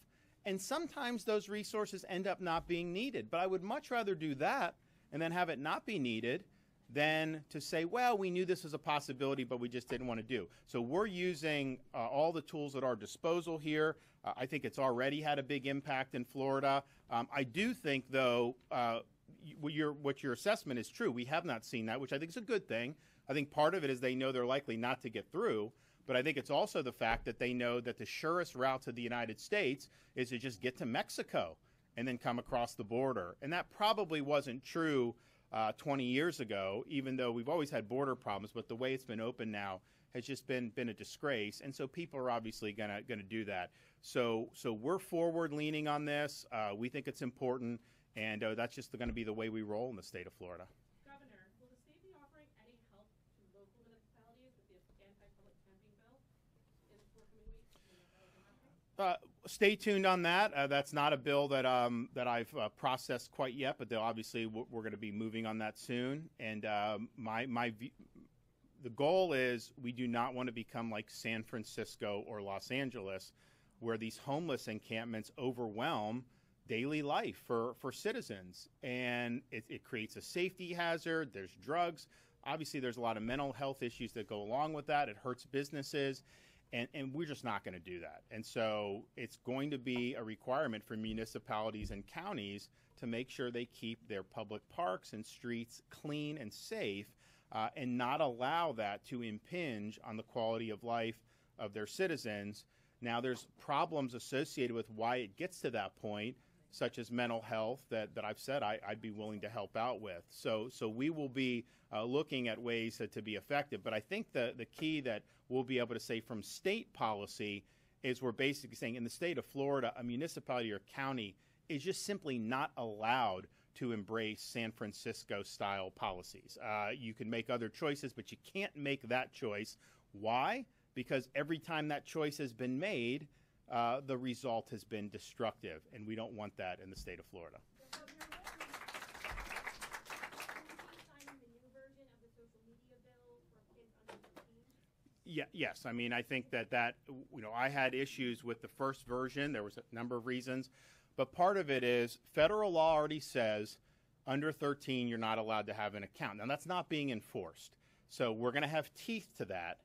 Speaker 1: and sometimes those resources end up not being needed. But I would much rather do that and then have it not be needed than to say, well, we knew this was a possibility, but we just didn't want to do. So we're using all the tools at our disposal here. I think it's already had a big impact in Florida. I do think, though, what your assessment is true. We have not seen that, which I think is a good thing. I think part of it is they know they're likely not to get through, but I think it's also the fact that they know that the surest route to the United States is to just get to Mexico and then come across the border. And that probably wasn't true 20 years ago, even though we've always had border problems, but the way it's been open now has just been a disgrace. And so people are obviously gonna do that. So we're forward leaning on this. We think it's important, and that's just going to be the way we roll in the state of Florida.
Speaker 7: Governor, will the state be offering any help to local municipalities with the anti-public camping bill in the forthcoming weeks?
Speaker 1: Stay tuned on that. That's not a bill that I've processed quite yet, but obviously we're going to be moving on that soon. And the goal is we do not want to become like San Francisco or Los Angeles, where these homeless encampments overwhelm daily life for citizens. And it creates a safety hazard. There's drugs. Obviously, there's a lot of mental health issues that go along with that. It hurts businesses. And we're just not going to do that. And so it's going to be a requirement for municipalities and counties to make sure they keep their public parks and streets clean and safe, and not allow that to impinge on the quality of life of their citizens. Now, there's problems associated with why it gets to that point, such as mental health, that I've said I'd be willing to help out with. So we will be looking at ways to be effective. But I think the key that we'll be able to say from state policy is we're basically saying in the state of Florida, a municipality or county is just simply not allowed to embrace San Francisco-style policies. You can make other choices, but you can't make that choice. Why? Because every time that choice has been made, the result has been destructive, and we don't want that in the state of Florida. Yes. I mean, I think that I had issues with the first version. There was a number of reasons, but part of it is federal law already says under 13 you're not allowed to have an account. Now, that's not being enforced, so we're going to have teeth to that.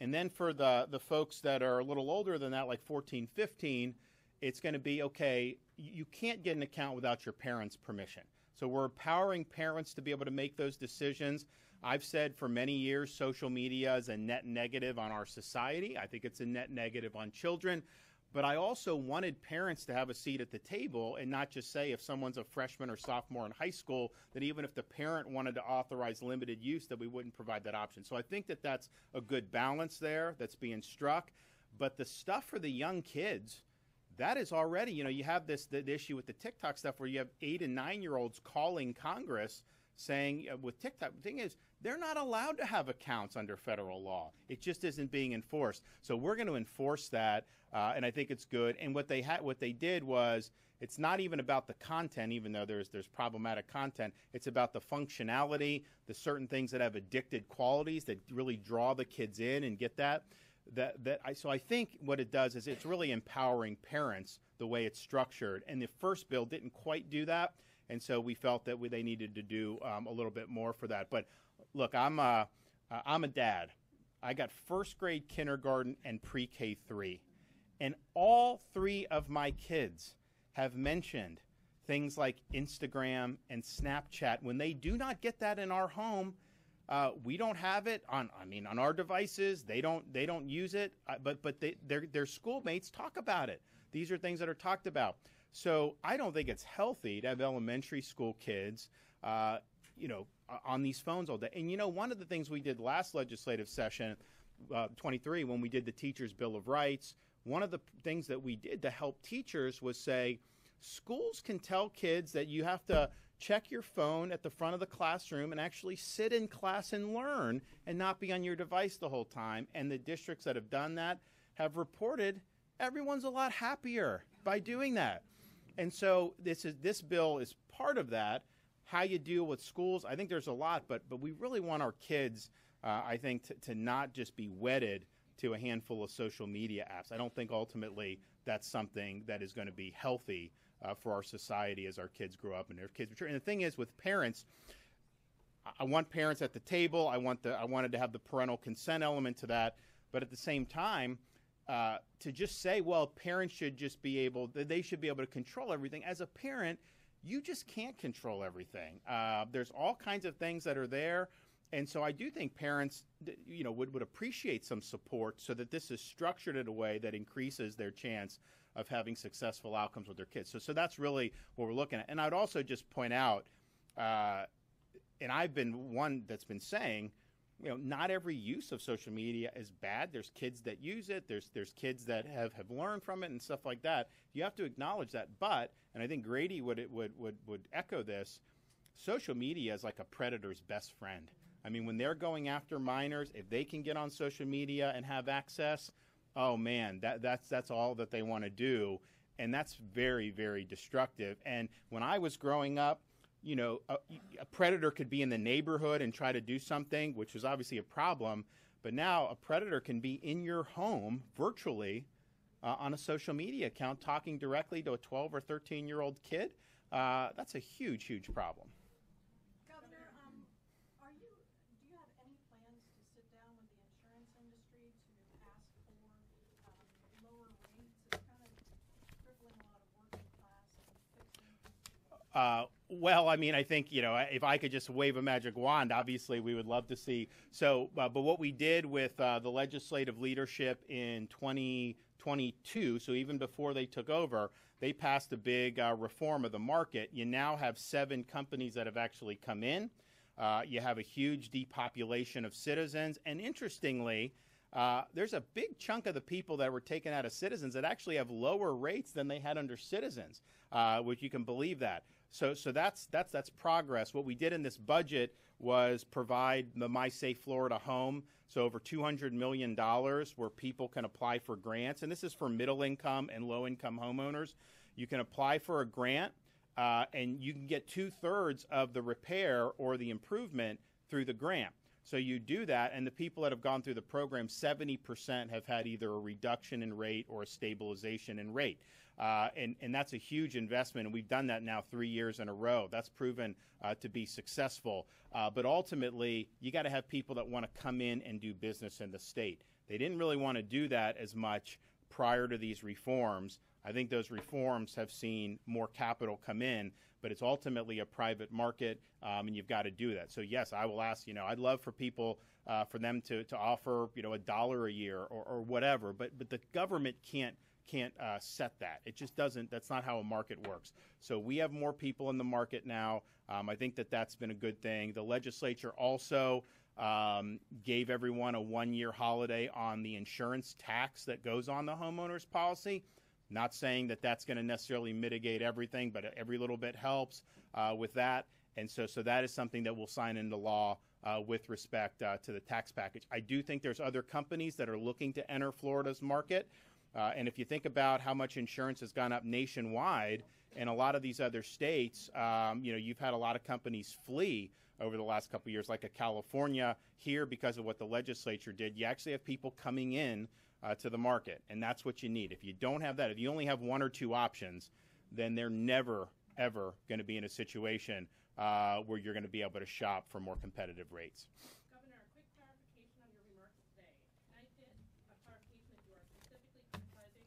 Speaker 1: And then for the folks that are a little older than that, like 14, 15, it's going to be, okay, you can't get an account without your parents' permission. So we're empowering parents to be able to make those decisions. I've said for many years social media is a net negative on our society. I think it's a net negative on children. But I also wanted parents to have a seat at the table and not just say if someone's a freshman or sophomore in high school, that even if the parent wanted to authorize limited use, that we wouldn't provide that option. So I think that that's a good balance there that's being struck. But the stuff for the young kids, that is already, you have the issue with the TikTok stuff where you have 8 and 9-year-olds calling Congress saying with TikTok, the thing is, they're not allowed to have accounts under federal law. It just isn't being enforced. So we're going to enforce that, and I think it's good. And what they did was, it's not even about the content, even though there's problematic content. It's about the functionality, the certain things that have addicted qualities that really draw the kids in and get that. So I think what it does is it's really empowering parents the way it's structured. And the first bill didn't quite do that. And so we felt that they needed to do a little bit more for that. But look, I'm a dad. I got first grade, kindergarten, and pre-K 3. And all 3 of my kids have mentioned things like Instagram and Snapchat. When they do not get that in our home, we don't have it on our devices. They don't use it, but their schoolmates talk about it. These are things that are talked about. So I don't think it's healthy to have elementary school kids, on these phones all day. And, one of the things we did last legislative session, 23, when we did the Teachers' Bill of Rights, one of the things that we did to help teachers was say, schools can tell kids that you have to check your phone at the front of the classroom and actually sit in class and learn and not be on your device the whole time. And the districts that have done that have reported everyone's a lot happier by doing that. And so this bill is part of that. How you deal with schools, I think there's a lot, but we really want our kids, I think, to not just be wedded to a handful of social media apps. I don't think ultimately that's something that is going to be healthy for our society as our kids grow up and their kids mature. And the thing is, with parents, I want parents at the table. I wanted to have the parental consent element to that, but at the same time, to just say, well, parents should just be able to control everything. As a parent, you just can't control everything. There's all kinds of things that are there. And so I do think parents, would appreciate some support so that this is structured in a way that increases their chance of having successful outcomes with their kids. So that's really what we're looking at. And I'd also just point out, and I've been one that's been saying, not every use of social media is bad. There's kids that use it. There's kids that have learned from it and stuff like that. You have to acknowledge that. But, and I think Grady would echo this, social media is like a predator's best friend. I mean, when they're going after minors, if they can get on social media and have access, oh man, that's all that they want to do. And that's very, very destructive. And when I was growing up, a predator could be in the neighborhood and try to do something, which was obviously a problem. But now a predator can be in your home virtually on a social media account talking directly to a 12 or 13-year-old kid. That's a huge, huge problem.
Speaker 7: Governor, do you have any plans to sit down with the insurance industry to ask for lower rates? It's kind of crippling a lot of working class and fixing.
Speaker 1: Well, I mean, I think, if I could just wave a magic wand, obviously we would love to see. So, but what we did with the legislative leadership in 2022, so even before they took over, they passed a big reform of the market. You now have 7 companies that have actually come in. You have a huge depopulation of citizens. And interestingly, there's a big chunk of the people that were taken out of citizens that actually have lower rates than they had under citizens, which you can believe that. So that's progress. What we did in this budget was provide the My Safe Florida Home, so over $200 million where people can apply for grants. And this is for middle income and low income homeowners. You can apply for a grant and you can get 2/3 of the repair or the improvement through the grant. So you do that, and the people that have gone through the program, 70% have had either a reduction in rate or a stabilization in rate. And that's a huge investment, and we've done that now 3 years in a row. That's proven to be successful. But ultimately, you got to have people that want to come in and do business in the state. They didn't really want to do that as much prior to these reforms. I think those reforms have seen more capital come in, but it's ultimately a private market, and you've got to do that. So yes, I will ask, I'd love for people, for them to offer, $1 a year or whatever, but the government can't set that. It just doesn't. That's not how a market works. So we have more people in the market now. I think that's been a good thing. The legislature also gave everyone a 1-year holiday on the insurance tax that goes on the homeowner's policy. Not saying that that's going to necessarily mitigate everything, but every little bit helps with that. And so that is something that we'll sign into law with respect to the tax package. I do think there's other companies that are looking to enter Florida's market. And if you think about how much insurance has gone up nationwide in a lot of these other states, you've had a lot of companies flee over the last couple of years, like a California. Here, because of what the legislature did, you actually have people coming in to the market, and that's what you need. If you don't have that, if you only have 1 or 2 options, then they're never, ever going to be in a situation where you're going to be able to shop for more competitive rates.
Speaker 7: Governor, a quick clarification on your remarks today. Can I get a clarification that you are specifically criticizing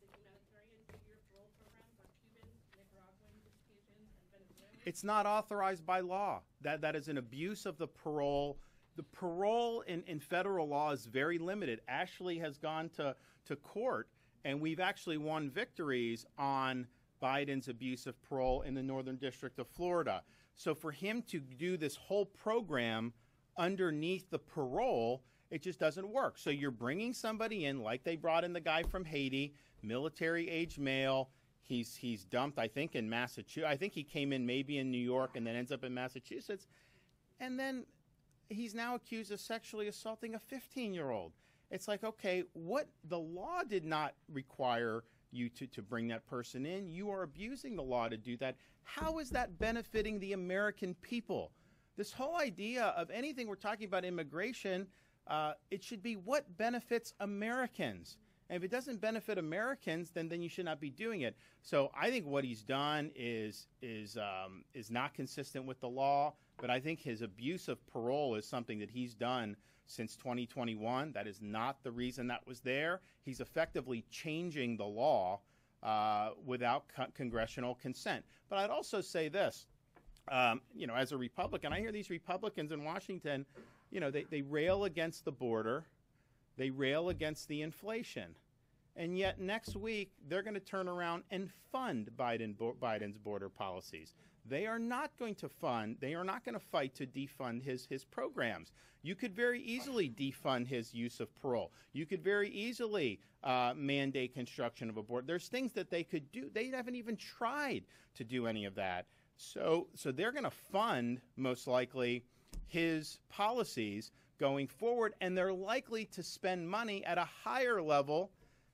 Speaker 7: the humanitarian 2-year parole programs on Cubans, Nicaraguans, Haitians, and Venezuelans?
Speaker 1: It's not authorized by law. That is an abuse of the parole. The parole in federal law is very limited. Ashley has gone to court, and we've actually won victories on Biden's abuse of parole in the Northern District of Florida. So for him to do this whole program underneath the parole, it just doesn't work. So you're bringing somebody in, like they brought in the guy from Haiti, military-age male. He's dumped, I think, in Massachusetts. I think he came in maybe in New York and then ends up in Massachusetts. And then he's now accused of sexually assaulting a 15-year-old. It's like, okay, the law did not require you to bring that person in. You are abusing the law to do that. How is that benefiting the American people? This whole idea of anything we're talking about immigration, it should be what benefits Americans. And if it doesn't benefit Americans, then you should not be doing it. So I think what he's done is not consistent with the law. But I think his abuse of parole is something that he's done since 2021. That is not the reason that was there. He's effectively changing the law without congressional consent. But I'd also say this, as a Republican, I hear these Republicans in Washington, they rail against the border, they rail against the inflation. And yet next week, they're going to turn around and fund Biden's border policies. They are not going to fight to defund his programs. You could very easily defund his use of parole. You could very easily mandate construction of a border. There's things that they could do. They haven't even tried to do any of that. So they're going to fund, most likely, his policies going forward, and they're likely to spend money at a higher level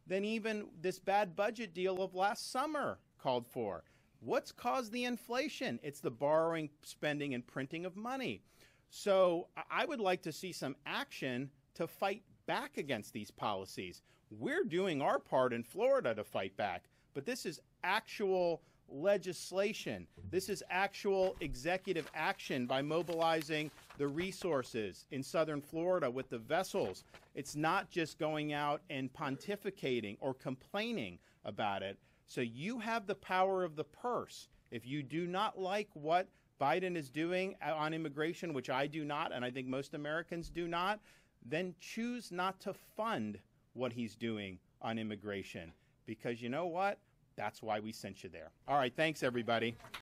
Speaker 1: than even this bad budget deal of last summer called for. What's caused the inflation? It's the borrowing, spending, and printing of money. So I would like to see some action to fight back against these policies. We're doing our part in Florida to fight back, but this is actual legislation. This is actual executive action by mobilizing the resources in southern Florida with the vessels. It's not just going out and pontificating or complaining about it. So you have the power of the purse. If you do not like what Biden is doing on immigration, which I do not, and I think most Americans do not, then choose not to fund what he's doing on immigration. Because you know what? That's why we sent you there. All right, thanks, everybody.